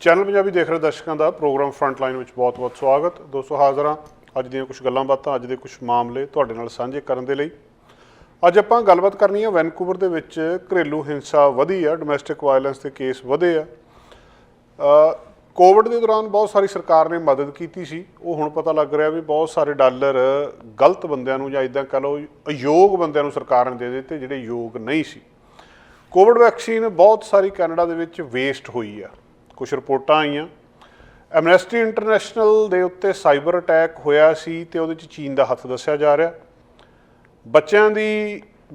Channel Punjabi देख रहे दर्शकों का प्रोग्राम फ्रंटलाइन में बहुत बहुत स्वागत। दोस्तों हाज़र हाँ अज दी कुछ गल्लां बातां अज दे कुछ मामले तुहाडे नाल सांझे करन दे लई। अज आपां गलबात करनी है वैनकूवर दे विच घरेलू हिंसा वधी है, डोमैसटिक वायलेंस के केस वधे आ। कोविड के दौरान बहुत सारी सरकार ने मदद की सी, वो हुण पता लग रहा भी बहुत सारे डॉलर गलत बंदियां नूं जां इदां कह लो अयोग बंदियां नूं सरकार ने दे दित्ते जिहड़े योग नहीं सी। कोविड वैक्सीन बहुत सारी कैनेडा दे विच वेस्ट हुई आ। कुछ रिपोर्टां आईयां एमनेस्टी इंटरनेशनल दे उत्ते साइबर अटैक होया सी ते उहदे च चीन दा हत्थ दस्सिया जा रहा। बच्चों की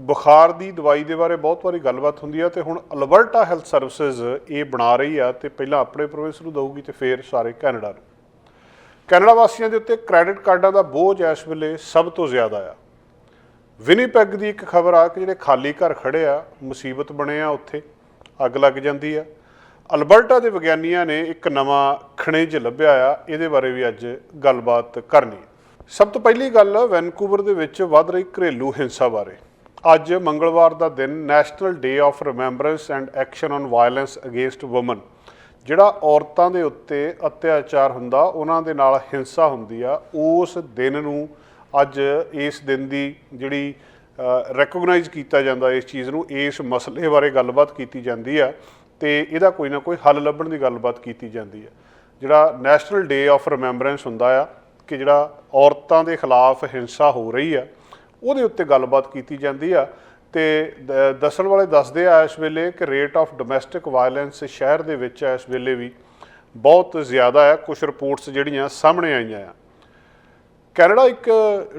बुखार की दवाई के बारे बहुत बारी गलबात हुंदी है ते हुण अल्बर्टा हैल्थ सर्विसिज ये बना रही है ते पहला अपने प्रोविंस नूं दऊगी ते फिर सारे कैनेडा नूं। कैनेडा वासियों के उत्ते क्रैडिट कार्डां दा बोझ इस वेले सब तो ज़्यादा आ। विनीपैग की एक खबर आ कि जिहड़े खाली घर खड़े आ मुसीबत बने आ, उत्थे अग लग जाती है। अल्बर्टा के विग्यानियों ने एक नवा खनिज लभ्या आ, इहदे बारे भी अज गलबात करनी है। सब तो पहली गल वैनकूवर दे विच वध रही घरेलू हिंसा बारे। अज मंगलवार का दिन national day of remembrance and action on violence against women, जिहड़ा औरतां दे उत्ते अत्याचार हुंदा उन्हां दे नाल हिंसा हुंदी आ, उस दिन नूं अज इस दिन की जिहड़ी रैकोगनाइज किया जाता इस चीज़ नूं, इस मसले बारे गलबात की जाती है ते इहदा कोई ना कोई हल लभण की गलबात की जाती है। जिहड़ा नैशनल डे ऑफ रिमैंबरेंस हुंदा आ कि जिहड़ा औरतां दे खिलाफ हिंसा हो रही है उहदे उत्ते गलबात की जाती है। ते दस्सण वाले दसदे आ इस वेले कि रेट ऑफ डोमैसटिक वायलेंस शहर दे विच इस वेले भी बहुत ज़्यादा है। कुछ रिपोर्ट्स जिहड़ियां सामने आईयां आ। कैनेडा एक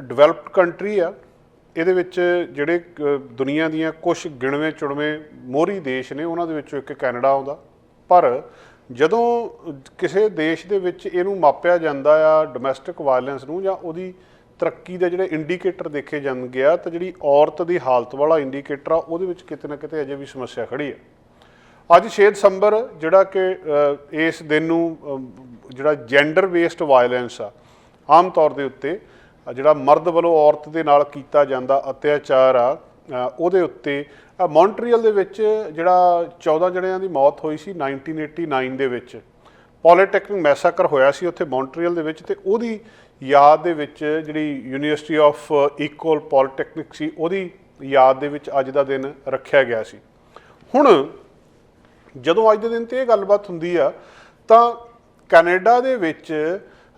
डिवेलप्ड कंट्री आ, ਇਹਦੇ ਵਿੱਚ ਜਿਹੜੇ ਦੁਨੀਆ ਦੀਆਂ ਕੁਛ ਗਿਣਵੇਂ ਚੁਣਵੇਂ ਮੋਹਰੀ ਦੇਸ਼ ਨੇ ਉਹਨਾਂ ਦੇ ਵਿੱਚੋਂ ਇੱਕ ਕੈਨੇਡਾ ਆਉਂਦਾ। ਪਰ ਜਦੋਂ ਕਿਸੇ ਦੇਸ਼ ਦੇ ਵਿੱਚ ਇਹਨੂੰ ਮਾਪਿਆ ਜਾਂਦਾ ਆ ਡੋਮੈਸਟਿਕ ਵਾਇਲੈਂਸ ਨੂੰ ਜਾਂ ਉਹਦੀ ਤਰੱਕੀ ਦੇ ਜਿਹੜੇ ਇੰਡੀਕੇਟਰ ਦੇਖੇ ਜਾਂਦੇ ਆ, ਤਾਂ ਜਿਹੜੀ ਔਰਤ ਦੀ ਹਾਲਤ ਵਾਲਾ ਇੰਡੀਕੇਟਰ ਆ ਉਹਦੇ ਵਿੱਚ ਕਿਤੇ ਨਾ ਕਿਤੇ ਅਜੇ ਵੀ ਸਮੱਸਿਆ ਖੜੀ ਹੈ। ਅੱਜ 6 ਦਸੰਬਰ ਜਿਹੜਾ ਕਿ ਇਸ ਦਿਨ ਨੂੰ ਜਿਹੜਾ ਜੈਂਡਰ ਬੇਸਡ ਵਾਇਲੈਂਸ ਆ ਆਮ ਤੌਰ ਦੇ ਉੱਤੇ ਜਿਹੜਾ ਮਰਦ ਵੱਲੋਂ ਔਰਤ ਦੇ ਨਾਲ ਕੀਤਾ ਜਾਂਦਾ ਅਤਿਆਚਾਰ ਆ ਉਹਦੇ ਉੱਤੇ ਮੌਂਟਰੀਅਲ ਦੇ ਵਿੱਚ ਜਿਹੜਾ 14 ਜਣਿਆਂ ਦੀ ਮੌਤ ਹੋਈ ਸੀ 1989 ਦੇ ਵਿੱਚ ਪੋਲੀਟੈਕਨਿਕ ਮੈਸਾਕਰ ਹੋਇਆ ਸੀ ਉੱਥੇ ਮੌਂਟਰੀਅਲ ਦੇ ਵਿੱਚ, ਤੇ ਉਹਦੀ ਯਾਦ ਦੇ ਵਿੱਚ ਜਿਹੜੀ ਯੂਨੀਵਰਸਿਟੀ ਆਫ ਇਕੁਅਲ ਪੋਲੀਟੈਕਨਿਕ ਸੀ ਉਹਦੀ ਯਾਦ ਦੇ ਵਿੱਚ ਅੱਜ ਦਾ ਦਿਨ ਰੱਖਿਆ ਗਿਆ ਸੀ। ਹੁਣ ਜਦੋਂ ਅੱਜ ਦੇ ਦਿਨ 'ਤੇ ਇਹ ਗੱਲਬਾਤ ਹੁੰਦੀ ਆ ਤਾਂ ਕੈਨੇਡਾ ਦੇ ਵਿੱਚ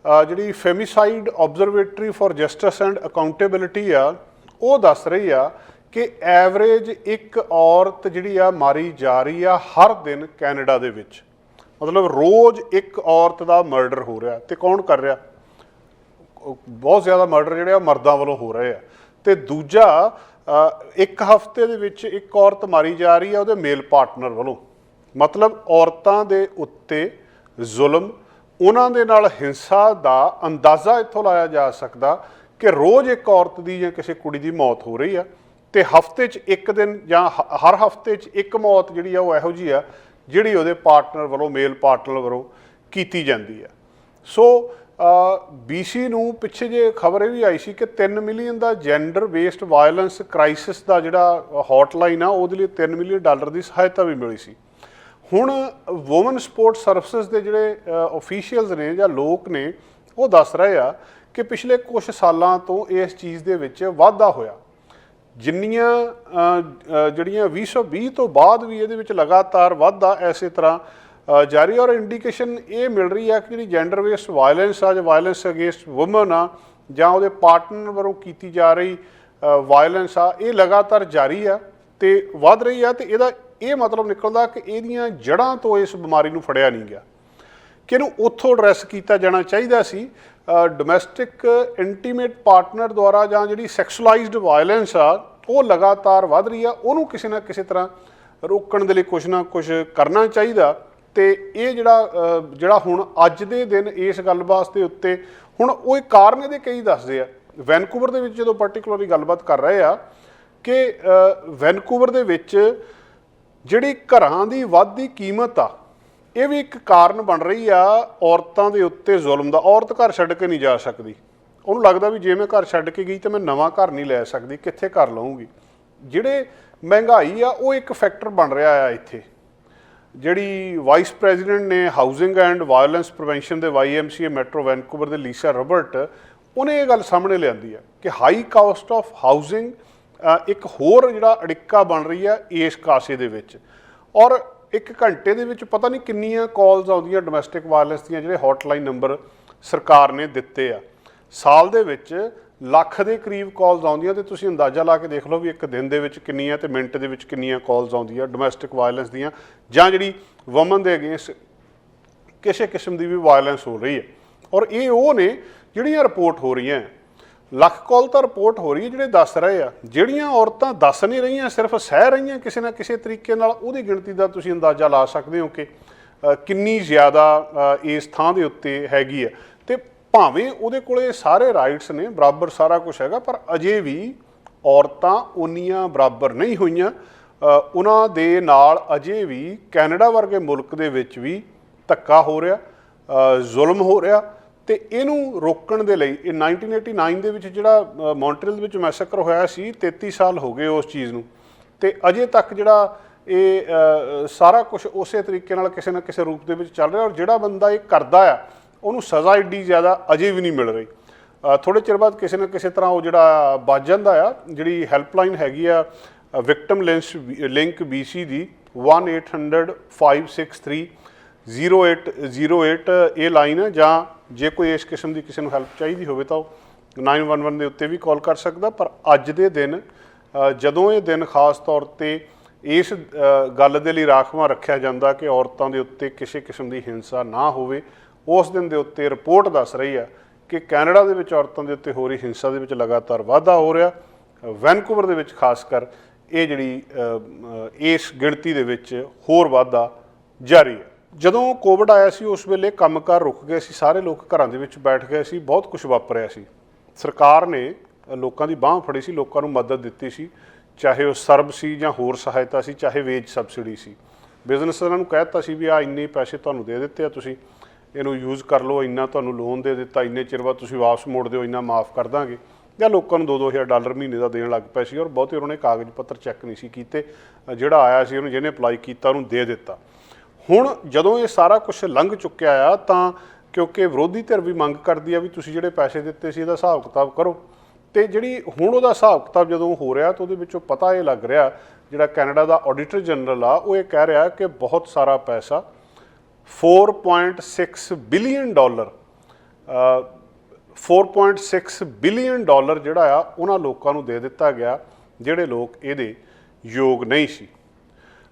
ਜਿਹੜੀ femicide observatory for justice and accountability आ वो दस रही आ कि एवरेज एक औरत जिहड़ी आ मारी जा रही आ हर दिन कैनेडा दे विच। मतलब रोज़ एक औरत का मर्डर हो रहा, तो कौन कर रहा? बहुत ज़्यादा मर्डर जिहड़े मर्दां वालों हो रहे आ। तो दूजा एक हफ्ते दे विच एक औरत मारी जा रही है उहदे मेल पार्टनर वालों। मतलब औरतां दे उत्ते जुल्म उन्हां दे नाल हिंसा का अंदाज़ा इत्थों लाया जा सकता कि रोज़ एक औरत की या किसी कुड़ी की मौत हो रही है, तो हफ्ते एक दिन या हर हफ्ते एक मौत जिहड़ी आ वो इहो जी आ जिहड़ी उहदे पार्टनर वालों मेल पार्टनर वालों की जाती है। सो BC नूं पिछे जे खबर ये भी आई सी कि 3 मिलियन का जेंडर बेस्ड वायलेंस क्राइसिस का जिहड़ा हॉटलाइन आ उहदे लई $3 मिलियन की सहायता भी मिली सी। हुण वूमन सपोर्ट सर्विसिज के जिहड़े ऑफिशियल्स ने या लोग ने वो दस रहे आ कि पिछले कुछ सालों तो इस चीज़ के विच वाधा होया। जिन्नियां जिहड़ियां 2020 तो बाद भी ये लगातार वाधा इस तरह जारी और इंडीकेशन ये मिल रही है कि जी जेंडर बेस्ड वायलेंस आ जो वायलेंस अगेंस्ट वुमन आ जां उहदे पार्टनर वालों की जा रही वायलेंस आ ये लगातार जारी आ ते वध रही है। तो इहदा ये मतलब निकलदा कि इहदियां जड़ां तो इस बीमारी नूं फड़िया नहीं गया कि इहनूं उत्थों एड्रैस किया जाना चाहिए सी। डोमैसटिक इंटीमेट पार्टनर द्वारा जां जिहड़ी सैक्सुअलाइज्ड वायलेंस आ वो लगातार वध रही है, उहनूं किसी ना किसी तरह रोकण दे लई कुछ ना कुछ करना चाहिए। तो ये जिहड़ा हुण अज दे दिन इस गल वास्ते उत्ते हुण वो कारण इहदे कई दसदे आ। वैनकूवर दे विच जदों पर्टिकुलरली गलबात कर रहे आ कि वैनकूवर दे विच जिहड़ी घरां दी वधदी कीमत आ ये भी एक कारण बन रही आ औरतां दे उत्ते जुल्म दा। औरत घर छड्ड के नहीं जा सकती, उहनूं लगदा भी जे मैं घर छड्ड के गई तो मैं नवां घर नहीं लै सकदी, कित्थे घर लऊंगी। जिहड़े महंगाई आ वो एक फैक्टर बन रहा है इत्थे। ਜਿਹੜੀ ਵਾਈਸ ਪ੍ਰੈਜ਼ੀਡੈਂਟ ਨੇ ਹਾਊਸਿੰਗ ਐਂਡ ਵਾਇਲੈਂਸ ਪ੍ਰੀਵੈਂਸ਼ਨ ਦੇ YMCA ਮੈਟਰੋ ਵੈਨਕੂਵਰ ਦੇ ਲੀਸਾ ਰਬਰਟ, ਉਹਨੇ ਇਹ ਗੱਲ ਸਾਹਮਣੇ ਲਿਆਂਦੀ ਹੈ ਕਿ ਹਾਈ ਕਾਸਟ ਆਫ ਹਾਊਸਿੰਗ ਇੱਕ ਹੋਰ ਜਿਹੜਾ ਅੜਿੱਕਾ ਬਣ ਰਹੀ ਹੈ ਇਸ ਕਾਸੇ ਦੇ ਵਿੱਚ। ਔਰ 1 ਘੰਟੇ ਦੇ ਵਿੱਚ ਪਤਾ ਨਹੀਂ ਕਿੰਨੀਆਂ ਕਾਲਸ ਆਉਂਦੀਆਂ ਡੋਮੈਸਟਿਕ ਵਾਇਲੈਂਸ ਦੀਆਂ, ਜਿਹੜੇ ਹੌਟਲਾਈਨ ਨੰਬਰ ਸਰਕਾਰ ਨੇ ਦਿੱਤੇ ਆ। ਸਾਲ ਦੇ ਵਿੱਚ ਲੱਖ ਦੇ ਕਰੀਬ ਕਾਲਸ ਆਉਂਦੀਆਂ, ਤੇ ਤੁਸੀਂ ਅੰਦਾਜ਼ਾ ਲਾ ਕੇ ਦੇਖ ਲਓ ਵੀ ਇੱਕ ਦਿਨ ਦੇ ਵਿੱਚ ਕਿੰਨੀਆਂ ਤੇ ਮਿੰਟ ਦੇ ਵਿੱਚ ਕਿੰਨੀਆਂ ਕਾਲਸ ਆਉਂਦੀਆਂ ਡੋਮੈਸਟਿਕ ਵਾਇਲੈਂਸ ਦੀਆਂ, ਜਾਂ ਜਿਹੜੀ ਵੂਮਨ ਦੇ ਅਗੇਂਸਟ ਕਿਸੇ ਕਿਸਮ ਦੀ ਵੀ ਵਾਇਲੈਂਸ ਹੋ ਰਹੀ ਹੈ। ਔਰ ਇਹ ਉਹ ਨੇ ਜਿਹੜੀਆਂ ਰਿਪੋਰਟ ਹੋ ਰਹੀਆਂ, ਲੱਖ ਕਾਲ ਤਾਂ ਰਿਪੋਰਟ ਹੋ ਰਹੀ ਹੈ ਜਿਹੜੇ ਦੱਸ ਰਹੇ ਆ। ਜਿਹੜੀਆਂ ਔਰਤਾਂ ਦੱਸ ਨਹੀਂ ਰਹੀਆਂ, ਸਿਰਫ ਸਹਿ ਰਹੀਆਂ ਕਿਸੇ ਨਾ ਕਿਸੇ ਤਰੀਕੇ ਨਾਲ, ਉਹਦੀ ਗਿਣਤੀ ਦਾ ਤੁਸੀਂ ਅੰਦਾਜ਼ਾ ਲਾ ਸਕਦੇ ਹੋ ਕਿ ਕਿੰਨੀ ਜ਼ਿਆਦਾ ਇਸ ਥਾਂ ਦੇ ਉੱਤੇ ਹੈਗੀ ਹੈ। ਤੇ ਭਾਵੇਂ ਉਹਦੇ ਕੋਲੇ ਸਾਰੇ ਰਾਈਟਸ ਨੇ, ਬਰਾਬਰ ਸਾਰਾ ਕੁਝ ਹੈਗਾ, ਪਰ ਅਜੇ ਵੀ ਔਰਤਾਂ ਉਨੀਆਂ ਬਰਾਬਰ ਨਹੀਂ ਹੋਈਆਂ। ਉਹਨਾਂ ਦੇ ਨਾਲ ਅਜੇ ਵੀ ਕੈਨੇਡਾ ਵਰਗੇ ਮੁਲਕ ਦੇ ਵਿੱਚ ਵੀ ਧੱਕਾ ਹੋ ਰਿਹਾ, ਜ਼ੁਲਮ ਹੋ ਰਿਹਾ। ਤੇ ਇਹਨੂੰ ਰੋਕਣ ਦੇ ਲਈ ਇਹ 1989 ਦੇ ਵਿੱਚ ਜਿਹੜਾ ਮੌਂਟਰੀਅਲ ਦੇ ਵਿੱਚ ਮੈਸੇਕਰ ਹੋਇਆ ਸੀ, 33 ਸਾਲ ਹੋ ਗਏ ਉਸ ਚੀਜ਼ ਨੂੰ, ਤੇ ਅਜੇ ਤੱਕ ਜਿਹੜਾ ਇਹ ਸਾਰਾ ਕੁਝ ਉਸੇ ਤਰੀਕੇ ਨਾਲ ਕਿਸੇ ਨਾ ਕਿਸੇ ਰੂਪ ਦੇ ਵਿੱਚ ਚੱਲ ਰਿਹਾ। ਔਰ ਜਿਹੜਾ ਬੰਦਾ ਇਹ ਕਰਦਾ ਆ ਉਹਨੂੰ ਸਜ਼ਾ ਏਡੀ ਜ਼ਿਆਦਾ ਅਜੇ ਵੀ ਨਹੀਂ ਮਿਲ ਰਹੀ। ਥੋੜ੍ਹੇ ਚਿਰ ਬਾਅਦ ਕਿਸੇ ਨਾ ਕਿਸੇ ਤਰ੍ਹਾਂ ਉਹ ਜਿਹੜਾ ਬਚ ਜਾਂਦਾ ਆ। ਜਿਹੜੀ ਹੈਲਪਲਾਈਨ ਹੈਗੀ ਆ ਵਿਕਟਮ ਲਿੰਕ BC ਦੀ 1-800-563-0808 ਇਹ ਲਾਈਨ ਹੈ, ਜਾਂ ਜੇ ਕੋਈ ਇਸ ਕਿਸਮ ਦੀ ਕਿਸੇ ਨੂੰ ਹੈਲਪ ਚਾਹੀਦੀ ਹੋਵੇ ਤਾਂ ਉਹ 911 ਦੇ ਉੱਤੇ ਵੀ ਕਾਲ ਕਰ ਸਕਦਾ। ਪਰ ਅੱਜ ਦੇ ਦਿਨ ਜਦੋਂ ਇਹ ਦਿਨ ਖਾਸ ਤੌਰ 'ਤੇ ਇਸ ਗੱਲ ਦੇ ਲਈ ਰਾਖਵਾਂ ਰੱਖਿਆ ਜਾਂਦਾ ਕਿ ਔਰਤਾਂ ਦੇ ਉੱਤੇ ਕਿਸੇ ਕਿਸਮ ਦੀ ਹਿੰਸਾ ਨਾ ਹੋਵੇ, ਉਸ ਦਿਨ ਦੇ ਉੱਤੇ ਰਿਪੋਰਟ ਦੱਸ ਰਹੀ ਹੈ ਕਿ ਕੈਨੇਡਾ ਦੇ ਵਿੱਚ ਔਰਤਾਂ ਦੇ ਉੱਤੇ ਹੋ ਰਹੀ ਹਿੰਸਾ ਦੇ ਵਿੱਚ ਲਗਾਤਾਰ ਵਾਧਾ ਹੋ ਰਿਹਾ। ਵੈਨਕੂਵਰ ਦੇ ਵਿੱਚ ਖਾਸ ਕਰ ਇਹ ਜਿਹੜੀ ਇਸ ਗਿਣਤੀ ਦੇ ਵਿੱਚ ਹੋਰ ਵਾਧਾ ਜਾਰੀ ਹੈ। ਜਦੋਂ ਕੋਵਿਡ ਆਇਆ ਸੀ ਉਸ ਵੇਲੇ ਕੰਮਕਾਰ ਰੁਕ ਗਏ ਸੀ, ਸਾਰੇ ਲੋਕ ਘਰਾਂ ਦੇ ਵਿੱਚ ਬੈਠ ਗਏ ਸੀ, ਬਹੁਤ ਕੁਝ ਵਾਪਰਿਆ ਸੀ। ਸਰਕਾਰ ਨੇ ਲੋਕਾਂ ਦੀ ਬਾਂਹ ਫੜੀ ਸੀ, ਲੋਕਾਂ ਨੂੰ ਮਦਦ ਦਿੱਤੀ ਸੀ, ਚਾਹੇ ਉਹ ਸਰਬ ਸੀ ਜਾਂ ਹੋਰ ਸਹਾਇਤਾ ਸੀ, ਚਾਹੇ ਵੇਜ ਸਬਸਿਡੀ ਸੀ। ਬਿਜ਼ਨਸਾਂ ਨੂੰ ਕਹਿ ਦਿੱਤਾ ਸੀ ਵੀ ਇੰਨੇ ਪੈਸੇ ਤੁਹਾਨੂੰ ਦੇ ਦਿੱਤੇ ਆ, ਤੁਸੀਂ ਇਹਨੂੰ ਯੂਜ਼ ਕਰ ਲਓ, ਇੰਨਾ ਤੁਹਾਨੂੰ ਲੋਨ ਦੇ ਦਿੱਤਾ, ਇੰਨੇ ਚਿਰ ਬਾਅਦ ਤੁਸੀਂ ਵਾਪਸ ਮੋੜ ਦਿਓ, ਇੰਨਾ ਮਾਫ ਕਰ ਦਾਂਗੇ। ਜਾਂ ਲੋਕਾਂ ਨੂੰ $2,000 ਮਹੀਨੇ ਦਾ ਦੇਣ ਲੱਗ ਪਏ ਸੀ। ਔਰ ਬਹੁਤੇ ਉਹਨਾਂ ਨੇ ਕਾਗਜ਼ ਪੱਤਰ ਚੈੱਕ ਨਹੀਂ ਸੀ ਕੀਤੇ, ਜਿਹੜਾ ਆਇਆ ਸੀ ਉਹਨੂੰ ਜਿਹਨੇ ਅਪਲਾਈ ਕੀਤਾ ਉਹਨੂੰ ਦੇ ਦਿੱਤਾ। ਹੁਣ ਜਦੋਂ ਇਹ ਸਾਰਾ ਕੁਝ ਲੰਘ ਚੁੱਕਿਆ ਆ, ਤਾਂ ਕਿਉਂਕਿ ਵਿਰੋਧੀ ਧਿਰ ਵੀ ਮੰਗ ਕਰਦੀ ਆ ਵੀ ਤੁਸੀਂ ਜਿਹੜੇ ਪੈਸੇ ਦਿੱਤੇ ਸੀ ਇਹਦਾ ਹਿਸਾਬ ਕਿਤਾਬ ਕਰੋ। ਤੇ ਜਿਹੜੀ ਹੁਣ ਉਹਦਾ ਹਿਸਾਬ ਕਿਤਾਬ ਜਦੋਂ ਹੋ ਰਿਹਾ ਤਾਂ ਉਹਦੇ ਵਿੱਚੋਂ ਪਤਾ ਇਹ ਲੱਗ ਰਿਹਾ, ਜਿਹੜਾ ਕੈਨੇਡਾ ਦਾ ਆਡੀਟਰ ਜਨਰਲ ਆ ਉਹ ਇਹ ਕਹਿ ਰਿਹਾ ਕਿ ਬਹੁਤ ਸਾਰਾ ਪੈਸਾ $4.6 ਬਿਲੀਅਨ $4.6 ਬਿਲੀਅਨ ਜਿਹੜਾ ਆ ਉਹਨਾਂ ਲੋਕਾਂ ਨੂੰ ਦੇ ਦਿੱਤਾ ਗਿਆ ਜਿਹੜੇ ਲੋਕ ਇਹਦੇ ਯੋਗ ਨਹੀਂ ਸੀ।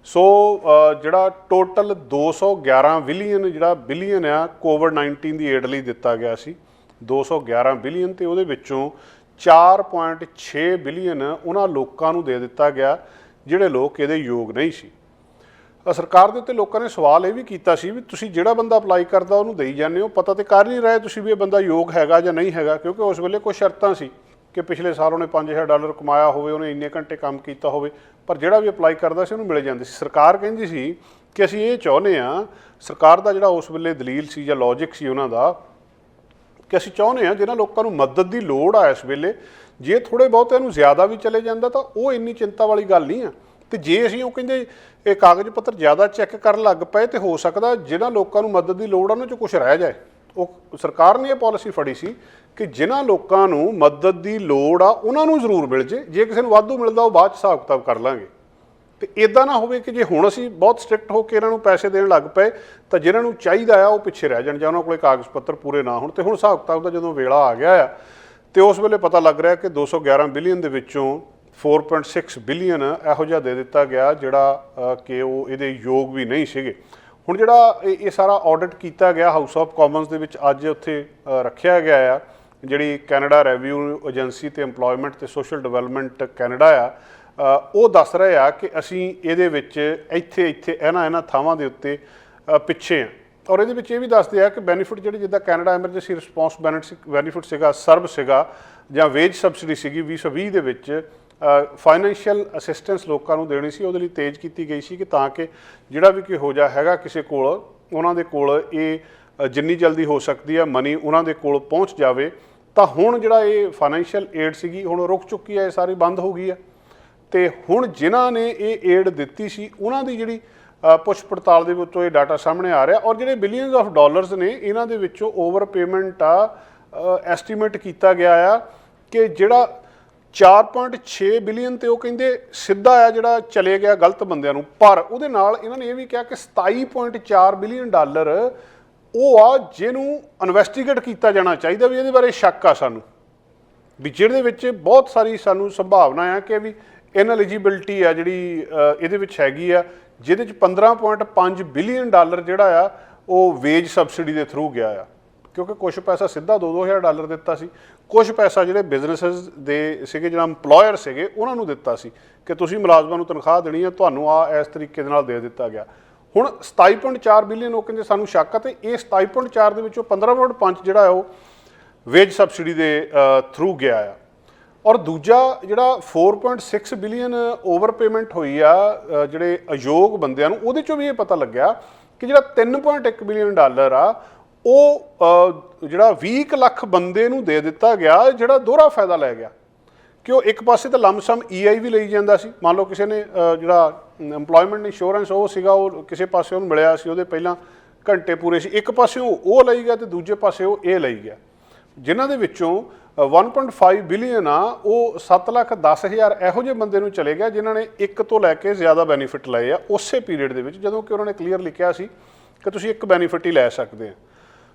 ਸੋ ਜਿਹੜਾ ਟੋਟਲ 211 ਬਿਲੀਅਨ ਜਿਹੜਾ ਬਿਲੀਅਨ ਆ ਕੋਵਿਡ-19 ਦੀ ਏਡ ਲਈ ਦਿੱਤਾ ਗਿਆ ਸੀ, 211 ਬਿਲੀਅਨ, ਤੇ ਉਹਦੇ ਵਿੱਚੋਂ 4.6 ਬਿਲੀਅਨ ਉਹਨਾਂ ਲੋਕਾਂ ਨੂੰ ਦੇ ਦਿੱਤਾ ਗਿਆ ਜਿਹੜੇ ਲੋਕ ਇਹਦੇ ਯੋਗ ਨਹੀਂ ਸੀ। ਸਰਕਾਰ ਦੇ ਉੱਤੇ ਲੋਕਾਂ ਨੇ ਸਵਾਲ ਇਹ ਵੀ ਕੀਤਾ ਸੀ ਵੀ ਤੁਸੀਂ ਜਿਹੜਾ ਬੰਦਾ ਅਪਲਾਈ ਕਰਦਾ ਉਹਨੂੰ ਦੇਈ ਜਾਂਦੇ ਹੋ, ਪਤਾ ਤੇ ਕਰ ਨਹੀਂ ਰਹੇ ਤੁਸੀਂ ਵੀ ਇਹ ਬੰਦਾ ਯੋਗ ਹੈਗਾ ਜਾਂ ਨਹੀਂ ਹੈਗਾ, ਕਿਉਂਕਿ ਉਸ ਵੇਲੇ ਕੁਝ ਸ਼ਰਤਾਂ ਸੀ ਕਿ ਪਿਛਲੇ ਸਾਲ ਉਹਨੇ $5,000 ਕਮਾਇਆ ਹੋਵੇ, ਉਹਨੇ ਇੰਨੇ ਘੰਟੇ ਕੰਮ ਕੀਤਾ ਹੋਵੇ, ਪਰ ਜਿਹੜਾ ਵੀ ਅਪਲਾਈ ਕਰਦਾ ਸੀ ਉਹਨੂੰ ਮਿਲ ਜਾਂਦੀ ਸੀ। ਸਰਕਾਰ ਕਹਿੰਦੀ ਸੀ ਕਿ ਅਸੀਂ ਇਹ ਚਾਹੁੰਦੇ ਹਾਂ, ਸਰਕਾਰ ਦਾ ਜਿਹੜਾ ਉਸ ਵੇਲੇ ਦਲੀਲ ਸੀ ਜਾਂ ਲੌਜਿਕ ਸੀ ਉਹਨਾਂ ਦਾ, ਕਿ ਅਸੀਂ ਚਾਹੁੰਦੇ ਹਾਂ ਜਿਹਨਾਂ ਲੋਕਾਂ ਨੂੰ ਮਦਦ ਦੀ ਲੋੜ ਆ ਇਸ ਵੇਲੇ, ਜੇ ਥੋੜ੍ਹੇ ਬਹੁਤਿਆਂ ਨੂੰ ਜ਼ਿਆਦਾ ਵੀ ਚਲੇ ਜਾਂਦਾ ਤਾਂ ਉਹ ਇੰਨੀ ਚਿੰਤਾ ਵਾਲੀ ਗੱਲ ਨਹੀਂ ਆ। ਤੇ ਜੇ ਅਸੀਂ ਉਹ ਕਹਿੰਦੇ ਇਹ ਕਾਗਜ਼ ਪੱਤਰ ਜ਼ਿਆਦਾ ਚੈੱਕ ਕਰਨ ਲੱਗ ਪਏ ਤੇ ਹੋ ਸਕਦਾ ਜਿਹਨਾਂ ਲੋਕਾਂ ਨੂੰ ਮਦਦ ਦੀ ਲੋੜ ਆ ਉਹਨਾਂ 'ਚੋਂ ਕੁਛ ਰਹਿ ਜਾਏ। ਉਹ ਸਰਕਾਰ ਨੇ ਇਹ ਪਾਲਿਸੀ ਫੜੀ ਸੀ ਕਿ ਜਿਨ੍ਹਾਂ ਲੋਕਾਂ ਨੂੰ ਮਦਦ ਦੀ ਲੋੜ ਆ ਉਹਨਾਂ ਨੂੰ ਜ਼ਰੂਰ ਮਿਲ ਜੇ ਕਿਸੇ ਨੂੰ ਵਾਧੂ ਮਿਲਦਾ ਉਹ ਬਾਅਦ 'ਚ ਹਿਸਾਬ ਕਿਤਾਬ ਕਰ ਲਾਂਗੇ। ਤੇ ਇੱਦਾਂ ਨਾ ਹੋਵੇ ਕਿ ਜੇ ਹੁਣ ਅਸੀਂ ਬਹੁਤ ਸਟ੍ਰਿਕਟ ਹੋ ਕੇ ਇਹਨਾਂ ਨੂੰ ਪੈਸੇ ਦੇਣ ਲੱਗ ਪਏ ਤਾਂ ਜਿਹਨਾਂ ਨੂੰ ਚਾਹੀਦਾ ਆ ਉਹ ਪਿੱਛੇ ਰਹਿ ਜਾਣ ਜਾਂ ਉਹਨਾਂ ਕੋਲੇ ਕਾਗਜ਼ ਪੱਤਰ ਪੂਰੇ ਨਾ ਹੋਣ। ਤੇ ਹੁਣ ਹਿਸਾਬ ਕਿਤਾਬ ਦਾ ਜਦੋਂ ਵੇਲਾ ਆ ਗਿਆ ਆ ਤੇ ਉਸ ਵੇਲੇ ਪਤਾ ਲੱਗ ਰਿਹਾ ਕਿ 211 ਬਿਲੀਅਨ ਦੇ ਵਿੱਚੋਂ 4.6 ਬਿਲੀਅਨ ਇਹੋ ਜਿਹਾ ਦੇ ਦਿੱਤਾ ਗਿਆ ਜਿਹੜਾ ਕਿ ਉਹ ਇਹਦੇ ਯੋਗ ਵੀ ਨਹੀਂ ਸੀਗੇ। ਹੁਣ ਜਿਹੜਾ ਇਹ ਸਾਰਾ ਆਡਿਟ ਕੀਤਾ ਗਿਆ ਹਾਊਸ ਆਫ ਕਾਮਨਸ ਦੇ ਵਿੱਚ ਅੱਜ ਉੱਥੇ ਰੱਖਿਆ ਗਿਆ ਆ, ਜਿਹੜੀ ਕੈਨੇਡਾ ਰੈਵਿਊ ਏਜੰਸੀ ਤੇ ਇੰਪਲੋਇਮੈਂਟ ਤੇ ਸੋਸ਼ਲ ਡਿਵੈਲਪਮੈਂਟ ਕੈਨੇਡਾ ਆ, ਉਹ ਦੱਸ ਰਹੇ ਆ ਕਿ ਅਸੀਂ ਇਹਦੇ ਵਿੱਚ ਇੱਥੇ ਇਹਨਾਂ ਥਾਵਾਂ ਦੇ ਉੱਤੇ ਪਿੱਛੇ ਆ। ਔਰ ਇਹਦੇ ਵਿੱਚ ਇਹ ਵੀ ਦੱਸਦੇ ਆ ਕਿ ਬੈਨੀਫਿਟ ਜਿਹੜੇ ਜਿੱਦਾਂ ਕੈਨੇਡਾ ਐਮਰਜੈਂਸੀ ਰਿਸਪੌਂਸ ਬੈਨੀਫਿਟ ਸੀਗਾ, ਸਰਬ ਸੀਗਾ, ਜਾਂ ਵੇਜ ਸਬਸਿਡੀ ਸੀਗੀ 2020 ਦੇ ਵਿੱਚ ਫਾਈਨੈਂਸ਼ੀਅਲ ਅਸਿਸਟੈਂਸ ਲੋਕਾਂ ਨੂੰ ਦੇਣੀ ਸੀ, ਉਹਦੇ ਲਈ ਤੇਜ਼ ਕੀਤੀ ਗਈ ਸੀ ਕਿ ਤਾਂ ਕਿ ਜਿਹੜਾ ਵੀ ਕੋਈ ਹੋ ਜਾ ਹੈਗਾ ਕਿਸੇ ਕੋਲ, ਉਹਨਾਂ ਦੇ ਕੋਲ ਇਹ ਜਿੰਨੀ ਜਲਦੀ ਹੋ ਸਕਦੀ ਆ ਮਨੀ ਉਹਨਾਂ ਦੇ ਕੋਲ ਪਹੁੰਚ ਜਾਵੇ। ਤਾਂ ਹੁਣ ਜਿਹੜਾ ਇਹ ਫਾਈਨੈਂਸ਼ੀਅਲ ਏਡ ਸੀਗੀ ਹੁਣ ਰੁਕ ਚੁੱਕੀ ਹੈ, ਇਹ ਸਾਰੀ ਬੰਦ ਹੋ ਗਈ ਹੈ। ਤੇ ਹੁਣ ਜਿਨ੍ਹਾਂ ਨੇ ਇਹ ਏਡ ਦਿੱਤੀ ਸੀ ਉਹਨਾਂ ਦੀ ਜਿਹੜੀ ਪੁੱਛ ਪੜਤਾਲ ਦੇ ਵਿੱਚੋਂ ਇਹ ਡਾਟਾ ਸਾਹਮਣੇ ਆ ਰਿਹਾ। ਔਰ ਜਿਹੜੇ ਬਿਲੀਅਨਸ ਆਫ ਡਾਲਰਸ ਨੇ ਇਹਨਾਂ ਦੇ ਵਿੱਚੋਂ ਓਵਰ ਪੇਮੈਂਟ ਆ ਐਸਟੀਮੇਟ ਕੀਤਾ ਗਿਆ ਆ ਕਿ ਜਿਹੜਾ 4.6 ਬਿਲੀਅਨ ਤੇ ਉਹ ਕਹਿੰਦੇ ਸਿੱਧਾ ਆ ਜਿਹੜਾ ਚਲੇ ਗਿਆ ਗਲਤ ਬੰਦਿਆਂ ਨੂੰ, ਪਰ ਉਹਦੇ ਨਾਲ ਇਹਨਾਂ ਨੇ ਇਹ ਵੀ ਕਿਹਾ ਕਿ 27.4 ਬਿਲੀਅਨ ਡਾਲਰ ਉਹ ਆ ਜਿਹਨੂੰ ਇਨਵੈਸਟੀਗੇਟ ਕੀਤਾ ਜਾਣਾ ਚਾਹੀਦਾ, ਵੀ ਇਹਦੇ ਬਾਰੇ ਸ਼ੱਕ ਆ ਸਾਨੂੰ, ਵੀ ਜਿਹਦੇ ਵਿੱਚ ਬਹੁਤ ਸਾਰੀ ਸਾਨੂੰ ਸੰਭਾਵਨਾ ਆ ਕਿ ਵੀ ਇਨਐਲੀਜੀਬਿਲਟੀ ਆ ਜਿਹੜੀ ਇਹਦੇ ਵਿੱਚ ਹੈਗੀ ਆ, ਜਿਹਦੇ 'ਚ 15.5 ਬਿਲੀਅਨ ਡਾਲਰ ਜਿਹੜਾ ਆ ਉਹ ਵੇਜ ਸਬਸਿਡੀ ਦੇ ਥਰੂ ਗਿਆ ਆ, ਕਿਉਂਕਿ ਕੁਛ ਪੈਸਾ ਸਿੱਧਾ 2-2000 ਡਾਲਰ ਦਿੱਤਾ ਸੀ, ਕੁਛ ਪੈਸਾ ਜਿਹੜੇ ਬਿਜ਼ਨੈਸਿਸ ਦੇ ਸੀਗੇ, ਜਿਹੜਾ ਇੰਪਲੋਇਰ ਸੀਗੇ ਉਹਨਾਂ ਨੂੰ ਦਿੱਤਾ ਸੀ ਕਿ ਤੁਸੀਂ ਮੁਲਾਜ਼ਮਾਂ ਨੂੰ ਤਨਖਾਹ ਦੇਣੀ ਹੈ, ਤੁਹਾਨੂੰ ਇਸ ਤਰੀਕੇ ਦੇ ਨਾਲ ਦੇ ਦਿੱਤਾ ਗਿਆ। ਹੁਣ 27.4 ਬਿਲੀਅਨ ਉਹ ਕਹਿੰਦੇ ਸਾਨੂੰ ਸ਼ੱਕ ਆ, ਤੇ ਇਹ 27.4 ਦੇ ਵਿੱਚੋਂ 15.5 ਜਿਹੜਾ ਉਹ ਵੇਜ ਸਬਸਿਡੀ ਦੇ ਥਰੂ ਗਿਆ ਆ। ਔਰ ਦੂਜਾ ਜਿਹੜਾ 4.6 ਬਿਲੀਅਨ ਓਵਰ ਪੇਮੈਂਟ ਹੋਈ ਆ ਜਿਹੜੇ ਅਯੋਗ ਬੰਦਿਆਂ ਨੂੰ, ਉਹਦੇ 'ਚੋਂ ਵੀ ਇਹ ਪਤਾ ਲੱਗਿਆ ਕਿ ਜਿਹੜਾ 3.1 ਬਿਲੀਅਨ ਡਾਲਰ ਆ ਉਹ ਜਿਹੜਾ 20 ਲੱਖ ਬੰਦੇ ਨੂੰ ਦੇ ਦਿੱਤਾ ਗਿਆ, ਜਿਹੜਾ ਦੋਹਰਾ ਫਾਇਦਾ ਲੈ ਗਿਆ। ਕਿ ਉਹ ਇੱਕ ਪਾਸੇ ਤਾਂ ਲੰਮਸਮ EI ਵੀ ਲਈ ਜਾਂਦਾ ਸੀ, ਮੰਨ ਲਓ ਕਿਸੇ ਨੇ ਜਿਹੜਾ ਇੰਪਲੋਇਮੈਂਟ ਇੰਸ਼ੋਰੈਂਸ ਉਹ ਸੀਗਾ ਉਹ ਕਿਸੇ ਪਾਸੇ ਉਹਨੂੰ ਮਿਲਿਆ ਸੀ, ਉਹਦੇ ਪਹਿਲਾਂ ਘੰਟੇ ਪੂਰੇ ਸੀ, ਇੱਕ ਪਾਸੇ ਉਹ ਲਈ ਗਿਆ ਤੇ ਦੂਜੇ ਪਾਸੇ ਉਹ ਇਹ ਲਈ ਗਿਆ, ਜਿਨ੍ਹਾਂ ਦੇ ਵਿੱਚੋਂ 1.5 ਬਿਲੀਅਨ ਆ ਉਹ 7,10,000 ਇਹੋ ਜਿਹੇ ਬੰਦੇ ਨੂੰ ਚਲੇ ਗਿਆ ਜਿਨ੍ਹਾਂ ਨੇ ਇੱਕ ਤੋਂ ਲੈ ਕੇ ਜ਼ਿਆਦਾ ਬੈਨੀਫਿਟ ਲਏ ਆ ਉਸੇ ਪੀਰੀਅਡ ਦੇ ਵਿੱਚ, ਜਦੋਂ ਕਿ ਉਹਨਾਂ ਨੇ ਕਲੀਅਰ ਲਿਖਿਆ ਸੀ ਕਿ ਤੁਸੀਂ ਇੱਕ ਬੈਨੀਫਿਟ ਹੀ ਲੈ ਸਕਦੇ ਆ।